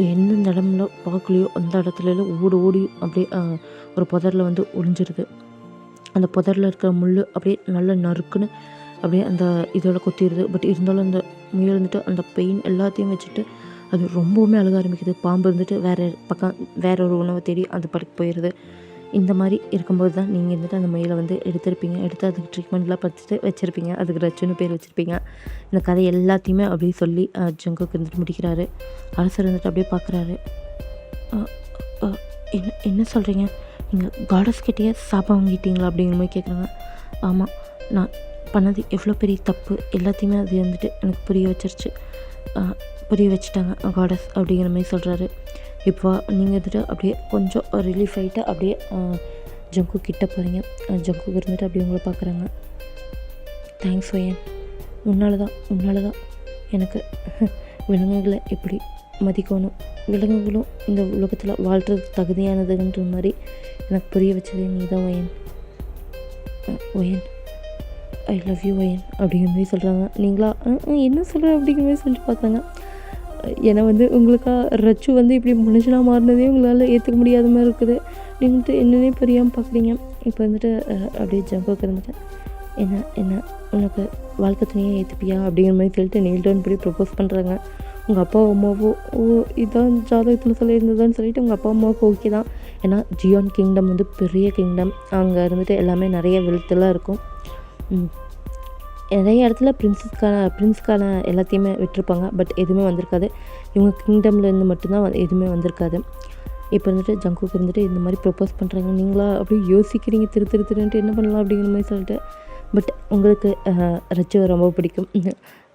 எந்தெந்த இடம்ல பார்க்கலையோ அந்த இடத்துலலாம் ஓடி அப்படியே ஒரு புதரில் வந்து ஒளிஞ்சிருது. அந்த புதரில் இருக்கிற முள் அப்படியே நல்லா நறுக்குன்னு அப்படியே அந்த இதோட கொத்திடுது. பட் இருந்தாலும் அந்த முயல் வந்துட்டு அந்த பெயின் எல்லாத்தையும் வச்சுட்டு அது ரொம்பவுமே அழுக ஆரம்பிக்குது. பாம்பு இருந்துட்டு வேற ஒரு உணவை தேடி அந்த படுக்கு போயிடுது. இந்த மாதிரி இருக்கும்போது தான் நீங்கள் வந்துட்டு அந்த முயலை வந்து எடுத்து அதுக்கு ட்ரீட்மெண்ட்லாம் பார்த்துட்டு வச்சுருப்பீங்க. அதுக்கு ரச்சுன்னு பேர் வச்சுருப்பீங்க. இந்த கதை எல்லாத்தையுமே அப்படியே சொல்லி ஜங்குக்கு இருந்துட்டு முடிக்கிறாரு. அரசர் வந்துட்டு அப்படியே பார்க்குறாரு. என்ன சொல்கிறீங்க? நீங்கள் காடஸ் கிட்டேயே சாப்பா வாங்கிட்டீங்களா அப்படிங்கிற மாதிரி கேட்குறாங்க. ஆமாம், நான் பண்ணது எவ்வளோ பெரிய தப்பு எல்லாத்தையுமே அது வந்துட்டு எனக்கு புரிய வச்சுட்டாங்க காடஸ் அப்படிங்கிற மாதிரி சொல்கிறாரு. இப்போ நீங்கள் வந்துட்டு அப்படியே கொஞ்சம் ரிலீஃப் ஆகிட்டு அப்படியே ஜங்கு கிட்ட போகிறீங்க. ஜங்கு இருந்துட்டு அப்படியே உங்களை பார்க்குறாங்க. தேங்க்ஸ் வயன், உன்னால தான் எனக்கு விலங்குகளை எப்படி மதிக்கணும், விலங்குகளும் இந்த உலகத்தில் வாழ்கிறதுக்கு தகுதியானதுன்ற மாதிரி எனக்கு புரிய வச்சதே நீ தான் wine. I love you wine அப்படிங்கிற மாதிரி சொல்கிறாங்க. நீங்களா என்ன சொல்கிற அப்படிங்கிற மாதிரி சொல்லிட்டு பார்த்தாங்க. ஏன்னா வந்து உங்களுக்கா ரச்சு வந்து இப்படி மனுஷனாக மாறினதே உங்களால் ஏற்றுக்க முடியாத மாதிரி இருக்குது. நீங்கள் வந்துட்டு என்னன்னே புரியாமல் பார்க்குறீங்க. இப்போ வந்துட்டு அப்படியே ஜம்புக்கு இருந்துட்டு என்ன உனக்கு வாழ்க்கை துணையாக ஏற்றுப்பியா அப்படிங்கிற மாதிரி சொல்லிட்டு நீல் டவுன் பண்ணி ப்ரப்போஸ் பண்ணுறாங்க. உங்கள் அப்பா அம்மாவோ இதான் ஜாதகத்தில் சொல்லியிருந்ததுன்னு சொல்லிட்டு உங்கள் அப்பா அம்மாவுக்கு ஓகே தான். ஏன்னா ஜியான் கிங்டம் வந்து பெரிய கிங்டம். அங்கே இருந்துட்டு எல்லாமே நிறைய வெல்த்தெல்லாம் இருக்கும். நிறைய இடத்துல பிரின்ஸ்க்கான எல்லாத்தையுமே விட்டுருப்பாங்க. பட் எதுவுமே வந்திருக்காது. இவங்க கிங்டம்லேருந்து மட்டும்தான் எதுவுமே வந்திருக்காது. இப்போ வந்துட்டு ஜங்குக்கு இருந்துட்டு இந்த மாதிரி ப்ரப்போஸ் பண்ணுறாங்க. நீங்களா அப்படியே யோசிக்கிறீங்க திருன்ட்டு என்ன பண்ணலாம் அப்படிங்கிற மாதிரி சொல்லிட்டு. பட் உங்களுக்கு ரச்சுவை ரொம்ப பிடிக்கும்.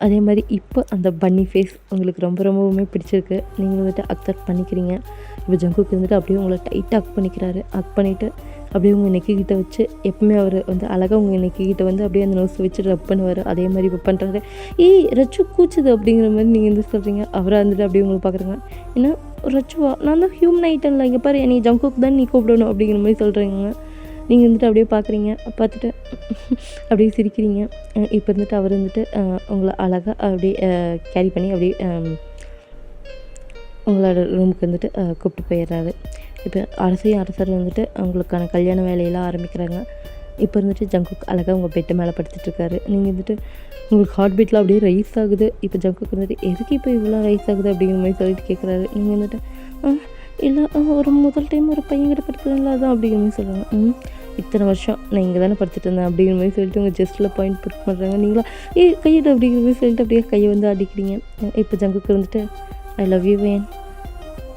அதே மாதிரி இப்போ அந்த பன்னி ஃபேஸ் உங்களுக்கு ரொம்பவுமே பிடிச்சிருக்கு. நீங்கள் வந்துட்டு அக்செப்ட் பண்ணிக்கிறீங்க. இப்போ ஜங்குக்கு இருந்துட்டு அப்படியே உங்களை டைட்டாக அக் பண்ணிக்கிறாரு. அக் பண்ணிவிட்டு அப்படியே உங்கள் நெக்கிக்கிட்ட வச்சு எப்பவுமே அவர் வந்து அழகாக உங்கள் நெக்கிக்கிட்ட வந்து அப்படியே அந்த நோஸ் வச்சு ரப் பண்ணுவார். அதே மாதிரி இப்போ பண்ணுறாரு. ரச்சு கூச்சுது அப்படிங்கிற மாதிரி நீங்கள் வந்து சொல்கிறீங்க. அவராக இருந்துட்டு அப்படியே உங்களை பார்க்குறீங்க. ஏன்னா ரச்சுவா, நான் தான் ஹியூமன் ஐட்டம்ல, இங்கே பாரு நீ ஜங்குக்கு தான் நீ கூப்பிடணும் அப்படிங்கிற மாதிரி சொல்கிறீங்க. நீங்கள் வந்துட்டு அப்படியே பார்க்குறீங்க. பார்த்துட்டு அப்படியே சிரிக்கிறீங்க. இப்போ இருந்துட்டு அவர் வந்துட்டு உங்களை அழகாக அப்படியே கேரி பண்ணி அப்படியே உங்களோட ரூமுக்கு வந்துட்டு கூப்பிட்டு போயிடுறாரு. இப்போ அரசர் வந்துட்டு அவங்களுக்கான கல்யாண வேலையெல்லாம் ஆரம்பிக்கிறாங்க. இப்போ இருந்துட்டு ஜங்குக்கு அழகாக உங்கள் பெட்டு மேலே படுத்துட்ருக்காரு. நீங்கள் வந்துட்டு உங்களுக்கு ஹார்ட் பீட்லாம் அப்படியே ரைஸ் ஆகுது. இப்போ ஜங்குக்கு வந்துட்டு எதுக்கு இப்போ இவ்வளோ ரைஸ் ஆகுது அப்படிங்கிற மாதிரி சொல்லிட்டு கேட்குறாரு. நீங்கள் வந்துட்டு இல்லை ஒரு முதல் டைம் ஒரு பையன்கிட்ட படுத்துறாங்களா அதான் அப்படிங்கிற மாதிரி சொல்கிறாங்க. இத்தனை வருஷம் நான் இங்கே தானே படுத்துட்டு இருந்தேன் அப்படிங்கிற மாதிரி சொல்லிட்டு உங்கள் ஜஸ்ட்டில் பாயிண்ட் புட் பண்ணுறாங்க. நீங்களா கையிட்டு அப்படிங்கிற மாதிரி சொல்லிட்டு அப்படியே கையை வந்து அடிக்கிறீங்க. இப்போ ஜங்குக்கு வந்துட்டு ஐ லவ் யூ வேன்.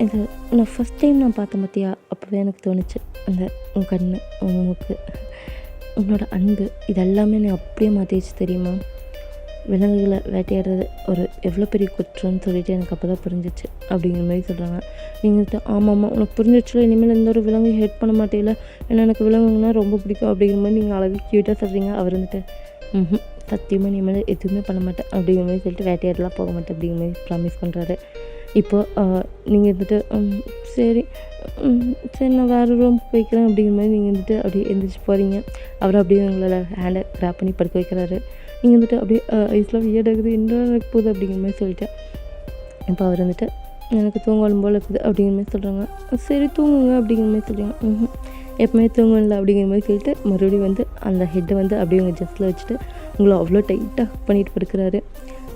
இது நான் ஃபஸ்ட் டைம் நான் பார்த்தேன் பார்த்தியா, அப்போவே எனக்கு தோணுச்சு அந்த உன் கண், உன் மூக்கு, உன்னோட அன்பு இதெல்லாமே நான் அப்படியே மாற்றிடுச்சு தெரியுமா. விலங்குகளை வேட்டையாடுறது ஒரு எவ்வளோ பெரிய குற்றம்னு சொல்லிட்டு எனக்கு அப்போ தான் புரிஞ்சிச்சு அப்படிங்கிற மாதிரி சொல்கிறாங்க. நீங்கள் வந்துட்டு ஆமாம்மா உனக்கு புரிஞ்சிச்சுல, இனிமேல் எந்த ஒரு விலங்கு ஹெல்ப் பண்ண மாட்டேல, ஏன்னா எனக்கு விலங்குனா ரொம்ப பிடிக்கும் அப்படிங்கிற மாதிரி நீங்கள் அழகாக க்யூட்டாக சொல்கிறீங்க. அவர் வந்துட்டு சத்தியமாக இனிமேல் எதுவுமே பண்ண மாட்டேன் அப்படிங்கிற மாதிரி சொல்லிட்டு வேட்டையாடலாம் போக மாட்டேன் அப்படிங்கிற மாதிரி ப்ராமிஸ் பண்ணுறாரு. இப்போ நீங்கள் வந்துட்டு சரி நான் வேறு ரூம் போய்க்கிறேன் அப்படிங்கிற மாதிரி நீங்கள் வந்துட்டு அப்படியே எழுந்திரிச்சு போகிறீங்க. அவர் அப்படியே உங்களோட ஹேண்டை கிராப் பண்ணி படுக்க வைக்கிறாரு. நீங்கள் வந்துட்டு அப்படியே ஐஸ்லாம் வியடாகுது என்ன எனக்கு போகுது அப்படிங்கிற மாதிரி சொல்லிட்டேன். இப்போ அவர் வந்துட்டு எனக்கு தூங்கணும் போல் இருக்குது அப்படிங்கிற மாதிரி சொல்கிறாங்க. சரி தூங்குங்க அப்படிங்கிற மாதிரி சொல்கிறாங்க. எப்பவுமே தூங்கல அப்படிங்கிற மாதிரி சொல்லிட்டு மறுபடியும் வந்து அந்த ஹெட்டை வந்து அப்படியே உங்கள் ஜஸ்ட்டில் வச்சுட்டு உங்களை அவ்வளோ டைட்டாக பண்ணிட்டு படுக்கிறாரு.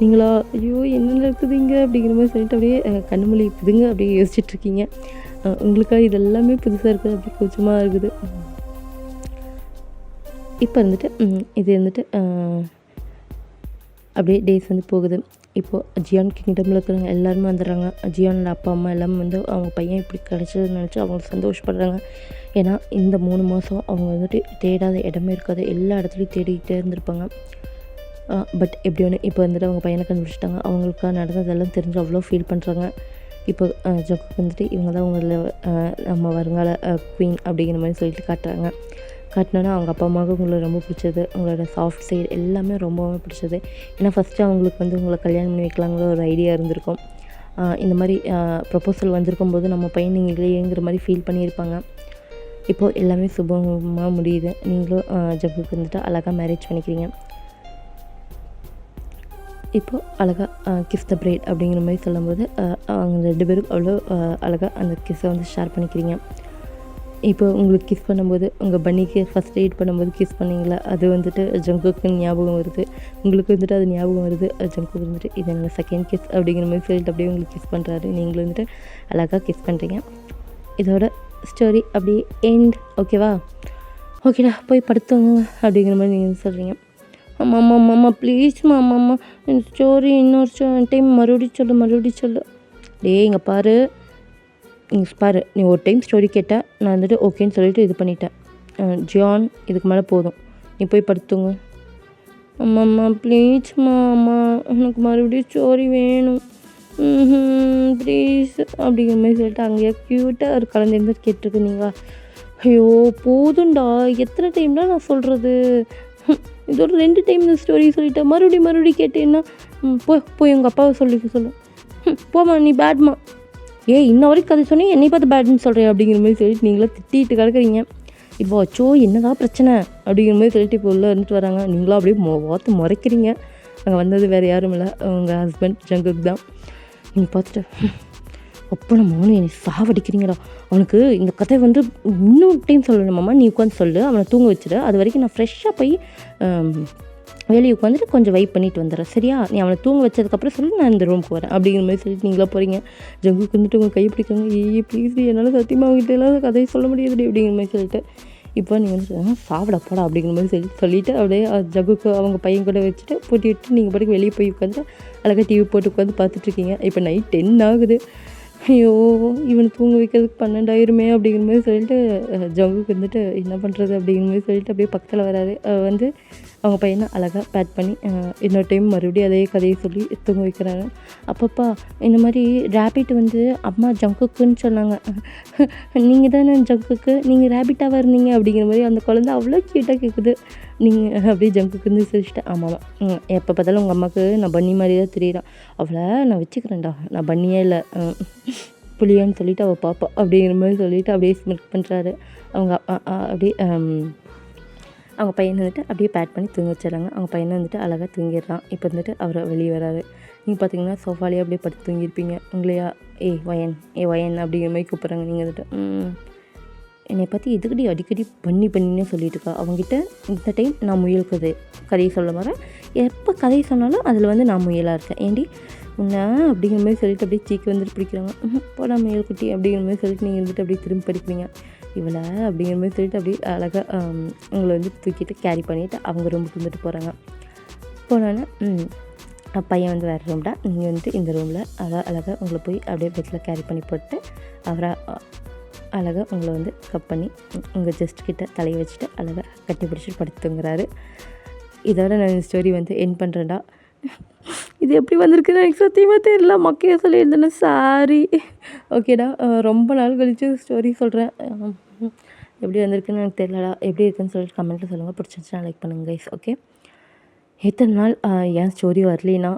நீங்களா ஐயோ என்ன இருக்குது இங்கே அப்படிங்கிற மாதிரி சொல்லிட்டு அப்படியே கண்ணு புதுங்க அப்படியே யோசிச்சுட்ருக்கீங்க. உங்களுக்காக இதெல்லாமே புதுசாக இருக்குது, அப்படி கொஞ்சமாக இருக்குது. இப்போ இருந்துட்டு இது இருந்துட்டு அப்படியே டேஸ் வந்து போகுது. இப்போது ஜியான் கிங்டமில் இருக்கிறவங்க எல்லாருமே வந்துடுறாங்க. ஜியானோட அப்பா அம்மா எல்லாமே வந்து அவங்க பையன் இப்படி கிடச்சதுன்னு நினச்சி அவங்க சந்தோஷப்படுறாங்க. ஏன்னா இந்த 3 மாதம் அவங்க வந்துட்டு தேடாத இடமே இருக்காது, எல்லா இடத்துலையும் தேடிக்கிட்டே இருந்திருப்பாங்க. பட் எப்படி ஒன்று இப்போ வந்துட்டு அவங்க பையனை கண்டுபிடிச்சிட்டாங்க. அவங்களுக்காக நடந்ததெல்லாம் தெரிஞ்சு அவ்வளோ ஃபீல் பண்ணுறாங்க. இப்போ ஜங்குக்கு வந்துட்டு இவங்க தான் உங்களை நம்ம வருங்கால குவீன் அப்படிங்கிற மாதிரி சொல்லிட்டு காட்டினோன்னா அவங்க அப்பா அம்மாவுக்கு உங்களை ரொம்ப பிடிச்சது. உங்களோட சாஃப்ட் சைடு எல்லாமே ரொம்பவே பிடிச்சது. ஏன்னா ஃபஸ்ட்டு அவங்களுக்கு வந்து உங்களை கல்யாணம் பண்ணி வைக்கலாங்கிற ஒரு ஐடியா இருந்திருக்கும். இந்த மாதிரி ப்ரப்போசல் வந்திருக்கும்போது நம்ம பையன் நீங்கள் இல்லையேங்கிற மாதிரி ஃபீல் பண்ணியிருப்பாங்க. இப்போது எல்லாமே சுபமாக முடியுது. நீங்களும் ஜங்குக்கு வந்துட்டு அழகாக மேரேஜ் பண்ணிக்கிறீங்க. இப்போது அழகாக கிஸ் த பிரைட் அப்படிங்கிற மாதிரி சொல்லும்போது அவங்க 2 பேரும் அவ்வளோ அழகாக அந்த கிஸ்ஸை வந்து ஷேர் பண்ணிக்கிறீங்க. இப்போ உங்களுக்கு கிஸ் பண்ணும்போது உங்கள் பன்னிக்கு ஃபஸ்ட் எய்ட் பண்ணும்போது கிஸ் பண்ணிங்களா, அது வந்துட்டு ஜங்குக்கு ஞாபகம் வருது. உங்களுக்கு வந்துட்டு அது ஞாபகம் வருது. ஜங்குக்கு வந்துட்டு இது என்னோடய செகண்ட் கிஸ் அப்படிங்கிற மாதிரி சொல்லிட்டு அப்படியே உங்களுக்கு கிஸ் பண்ணுறாரு. நீங்களும் வந்துட்டு அழகாக கிஸ் பண்ணுறீங்க. இதோட ஸ்டோரி அப்படியே எண்ட். ஓகேவா? ஓகேடா போய் படுத்துங்க அப்படிங்கிற மாதிரி நீங்கள் சொல்கிறீங்க. ஆமாம் ப்ளீஸ்மா அம்மா இந்த ஸ்டோரி இன்னொரு டைம் மறுபடியும் சொல்லு. டேய் இங்கே பாரு நீ ஒரு டைம் ஸ்டோரி கேட்டேன், நான் வந்துட்டு ஓகேன்னு சொல்லிட்டு இது பண்ணிட்டேன். ஜியான் இதுக்கு மேலே போதும், நீ போய் படுத்துங்க. அம்மா ப்ளீஸ்மா அம்மா எனக்கு மறுபடியும் ஸ்டோரி வேணும் ப்ளீஸ் அப்படிங்கிற மாதிரி சொல்லிட்டு அங்கேயே க்யூட்டாக ஒரு குழந்தை இருந்து கேட்டிருக்கு. நீங்கள் ஐயோ போதும்டா, எத்தனை டைம் தான் நான் சொல்கிறது, இதோட 2 டைம் இந்த ஸ்டோரி சொல்லிட்டேன், மறுபடியும் கேட்டேன்னா போய் உங்கள் அப்பாவை சொல்லு போமா நீ பேட்மா, இன்ன வரைக்கும் கதை சொன்னீங்க என்னை பார்த்து பேட்னு சொல்கிறேன் அப்படிங்கிற மாதிரி சொல்லிட்டு நீங்களாம் திட்டிகிட்டு கிடக்குறீங்க. இப்போ அச்சோ என்னதான் பிரச்சனை அப்படிங்கிற மாதிரி சொல்லிட்டு இப்போ உள்ளே இருந்துட்டு வராங்க. நீங்களாம் அப்படியே பார்த்து முறைக்கிறீங்க. அங்கே வந்தது வேறு யாரும் இல்லை, உங்கள் ஹஸ்பண்ட் ஜங்குக்கு தான். நீங்கள் பார்த்துட்டு அப்போ நம்ம அவனு என்னை சாவடிக்கிறீங்கடா, அவனுக்கு இந்த கதை வந்து இன்னொரு டைம் சொல்லணுமாம்மா, நீ உட்காந்து சொல்லு, அவனை தூங்க வச்சுடு, அது வரைக்கும் நான் ஃப்ரெஷ்ஷாக போய் வெளியே உட்காந்துட்டு கொஞ்சம் வெயிட் பண்ணிட்டு வந்துடுறேன், சரியா? நீ அவனை தூங்க வச்சதுக்கப்புறம் சொல்லி நான் இந்த ரூமுக்கு வரேன் அப்படிங்கிற மாதிரி சொல்லிட்டு நீங்களாம் போகிறீங்க. ஜங்குக்கு வந்துட்டு உங்கள் கை பிடிக்காங்க. ப்ளீஸ் என்னால் சத்தியமாக அவங்ககிட்ட எல்லாம் கதையை சொல்ல முடியாது அப்படிங்கிற மாதிரி சொல்லிட்டு இப்போ நீங்கள் வந்து சாப்பிட போடா அப்படிங்கிற மாதிரி சொல்லிவிட்டு அப்படியே ஜங்குக்கு அவங்க பையன் கூட வச்சுட்டு பூட்டி விட்டு நீங்கள் பாட்டுக்கு வெளியே போய் உட்காந்து அழகாக டிவி போட்டு உட்காந்து பார்த்துட்ருக்கீங்க. இப்போ நைட் 10 ஆகுது. ஐயோ இவனை தூங்க வைக்கிறதுக்கு 12 ஆயிருமே அப்படிங்கிற மாதிரி சொல்லிட்டு ஜங்குக்கு வந்துட்டு என்ன பண்ணுறது அப்படிங்கிற மாதிரி சொல்லிட்டு அப்படியே பக்கத்தில் வராது. வந்து அவங்க பையனை அழகாக பேட் பண்ணி இன்னொரு டைம் மறுபடியும் அதே கதையை சொல்லி தூங்க வைக்கிறாங்க. அப்பப்பா இந்த மாதிரி ரேபிட் வந்து அம்மா ஜங்குக்குன்னு சொன்னாங்க, நீங்கள் தானே ஜங்குக்கு, நீங்கள் ரேபிட்டாக இருந்தீங்க அப்படிங்கிற மாதிரி அந்த குழந்தை அவ்வளோ க்யூட்டாக கேட்குது. நீங்கள் அப்படியே ஜங்குக்கு வந்து சிரிச்சிட்டேன். ஆமாம் எப்போ பார்த்தாலும் உங்கள் அம்மாவுக்கு நான் பன்னி மாதிரி தான் தெரியுறான், அவளை நான் வச்சுக்கிறேன்டா, நான் பன்னியே இல்லை புளியான்னு சொல்லிவிட்டு அவள் பாப்பா அப்படிங்கிற மாதிரி சொல்லிவிட்டு அப்படியே ஸ்மிட் பண்ணுறாரு. அவங்க அப்படியே அவங்க பையனை வந்துட்டு அப்படியே பேட் பண்ணி தூங்க வச்சிடறாங்க. அவங்க பையனை வந்துட்டு அழகாக தூங்கிடுறான். இப்போ வந்துட்டு அவரை வெளியே வராரு. நீங்கள் பார்த்தீங்கன்னா சோஃபாலேயே அப்படியே படுத்து தூங்கியிருப்பீங்க. உங்களையா வயன் அப்படிங்கிற மாதிரி கூப்பிட்றாங்க. நீங்கள் வந்துட்டு என்னை பற்றி எதுக்கடி அடிக்கடி பண்ணின்னே சொல்லிட்டு இருக்கா, அவங்ககிட்ட இந்த டைம் நான் முயல் கதையை சொல்ல வரேன், எப்போ கதையை சொன்னாலும் அதில் வந்து நான் முயலாக இருக்கேன், ஏண்டி உன்னை அப்படிங்கிற மாதிரி சொல்லிட்டு அப்படியே சீக்கி வந்துட்டு பிடிக்கிறாங்க. போடா முயல் குட்டி அப்படிங்கிற மாதிரி சொல்லிட்டு நீங்கள் வந்துட்டு அப்படியே திரும்பி படிக்கிறீங்க. இவளை அப்படிங்கிற மாதிரி சொல்லிட்டு அப்படியே அழகாக உங்களை வந்து தூக்கிட்டு கேரி பண்ணிவிட்டு அவங்க ரூமுக்கு வந்துட்டு போகிறாங்க. போனோன்னே பையன் வந்து வேறு ரூம்டா, நீங்கள் வந்துட்டு இந்த ரூமில் அழகாக உங்களை போய் அப்படியே பெட்டில் கேரி பண்ணி போட்டு அவரை அழகாக உங்களை வந்து கப் பண்ணி உங்கள் ஜஸ்ட் கிட்ட தலையை வச்சுட்டு அழகாக கட்டி பிடிச்சிட்டு படுத்துங்கிறாரு. இதோட நான் இந்த ஸ்டோரி வந்து என் பண்ணுறேன்டா. இது எப்படி வந்திருக்குன்னு எனக்கு சத்தியமாக தெரியல, மக்கையாக சொல்லியிருந்தேன்னா சாரி. ஓகேடா, ரொம்ப நாள் கழித்து ஸ்டோரி சொல்கிறேன். எப்படி வந்திருக்குன்னு எனக்கு தெரியலடா. எப்படி இருக்குன்னு சொல்லிட்டு கமெண்ட்டில் சொல்லுங்கள். பிடிச்சிருந்துச்சுன்னா லைக் பண்ணுங்கள் கைஸ். ஓகே, எத்தனை நாள் ஏன் ஸ்டோரி வரலின்னா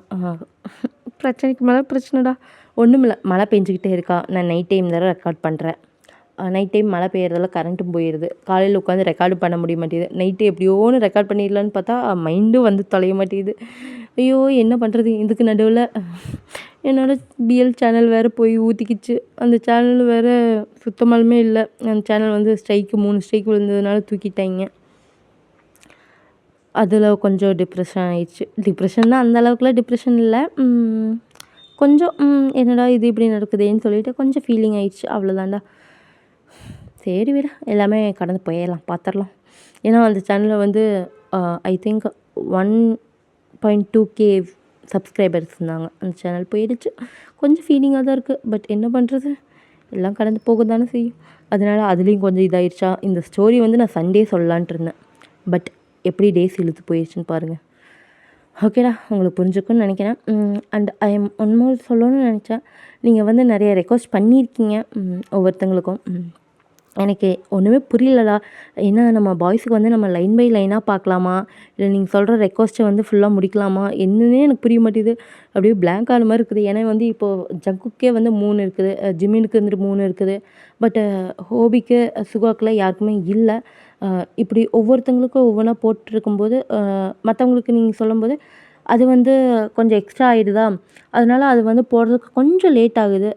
பிரச்சனைக்கு மேலே பிரச்சனைடா. ஒன்றும் இல்லை, மழை பெஞ்சிக்கிட்டே இருக்கா. நான் நைட் டைம் தான் ரெக்கார்ட் பண்ணுறேன். நைட் டைம் மழை பெய்யறதால கரண்ட்டும் போயிடுது. காலையில் உட்காந்து ரெக்கார்டும் பண்ண முடிய மாட்டேங்குது. நைட்டு எப்படியோன்னு ரெக்கார்ட் பண்ணிடலான்னு பார்த்தா மைண்டும் வந்து தொலைய மாட்டேங்குது. ஐயோ என்ன பண்ணுறது. இதுக்கு நடுவில் என்னோடய பிஎல் சேனல் வேறு போய் ஊற்றிக்கிச்சு. அந்த சேனல் வேறு சுத்தமாலுமே இல்லை. அந்த சேனல் வந்து 3 ஸ்ட்ரைக் விழுந்ததுனால தூக்கிட்டாங்க. அதில் கொஞ்சம் டிப்ரெஷன் ஆயிடுச்சு. டிப்ரெஷன்னா அந்த அளவுக்குலாம் டிப்ரெஷன் இல்லை, கொஞ்சம் என்னடா இது இப்படி நடக்குதுன்னு சொல்லிட்டு கொஞ்சம் ஃபீலிங் ஆயிடுச்சு, அவ்வளோதான்டா. சரி விட, எல்லாமே கடந்து போயிடலாம், பார்த்துடலாம். ஏன்னா அந்த சேனலில் வந்து ஐ திங்க் 1.2K சப்ஸ்கிரைபர்ஸ் இருந்தாங்க. அந்த சேனல் போயிடுச்சு. கொஞ்சம் ஃபீலிங்காக தான் இருக்குது. பட் என்ன பண்ணுறது, எல்லாம் கடந்து போக தானே செய்யும். அதனால் அதுலேயும் கொஞ்சம் இதாகிடுச்சா. இந்த ஸ்டோரி வந்து நான் சண்டே சொல்லலான்ட்டு இருந்தேன். பட் எப்படி டேஸ் இழுத்து போயிடுச்சுன்னு பாருங்கள். ஓகேடா, உங்களுக்கு புரிஞ்சுக்குன்னு நினைக்கிறேன். And I am one more சொல்லணும்னு நினச்சேன். நீங்கள் வந்து நிறைய ரெக்வஸ்ட் பண்ணியிருக்கீங்க ஒவ்வொருத்தங்களுக்கும். எனக்கு ஒன்றுமே புரியலடா. ஏன்னா நம்ம பாய்ஸுக்கு வந்து நம்ம லைன் பை லைனாக பார்க்கலாமா? இல்லை நீங்கள் சொல்கிற ரெக்வஸ்ட்டை வந்து ஃபுல்லாக முடிக்கலாமா? என்னன்னே எனக்கு புரிய மாட்டேங்குது. அப்படியே பிளாங்க் ஆன மாதிரி இருக்குது. ஏன்னா வந்து இப்போது ஜங்குக்கே வந்து 3 இருக்குது. ஜிமினுக்கு வந்துட்டு 3 இருக்குது. பட் ஹோபிக்கு, சுகாக்குலாம் யாருக்குமே இல்லை. இப்படி ஒவ்வொருத்தவங்களுக்கும் ஒவ்வொன்றா போட்டுருக்கும்போது மற்றவங்களுக்கு நீங்கள் சொல்லும்போது அது வந்து கொஞ்சம் எக்ஸ்ட்ரா ஆயிடுதா? அதனால அது வந்து போடுறதுக்கு கொஞ்சம் லேட் ஆகுது.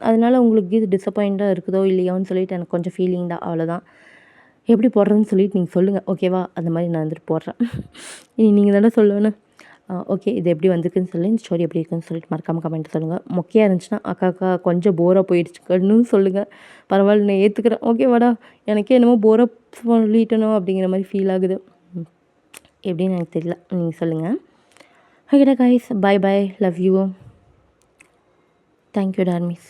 அதனால உங்களுக்கு இது டிசப்பாயிண்ட்டாக இருக்குதோ இல்லையோன்னு சொல்லிட்டு எனக்கு கொஞ்சம் ஃபீலிங் தான், அவ்வளோதான். எப்படி போடுறதுன்னு சொல்லிட்டு நீங்கள் சொல்லுங்கள், ஓகேவா? அந்த மாதிரி நான் வந்துட்டு போடுறேன். இனி நீங்கள் தானே சொல்லணும். ஓகே, இது எப்படி வந்திருக்குன்னு சொல்லி, இந்த ஸ்டோரி எப்படி இருக்குன்னு சொல்லிட்டு மறக்காமல் கமெண்ட் சொல்லுங்கள். மொக்கையாக இருந்துச்சுன்னா அக்கா கொஞ்சம் போராக போயிடுச்சுன்னு சொல்லுங்கள். பரவாயில்ல, நான் ஏற்றுக்கிறேன், ஓகேவாடா? எனக்கே என்னமோ போராக சொல்லிட்டணும் அப்படிங்கிற மாதிரி ஃபீல் ஆகுது. எப்படின்னு எனக்கு தெரியல, நீங்கள் சொல்லுங்கள். ஓகேடா guys, bye bye, love you, thank you டார்மிஸ்.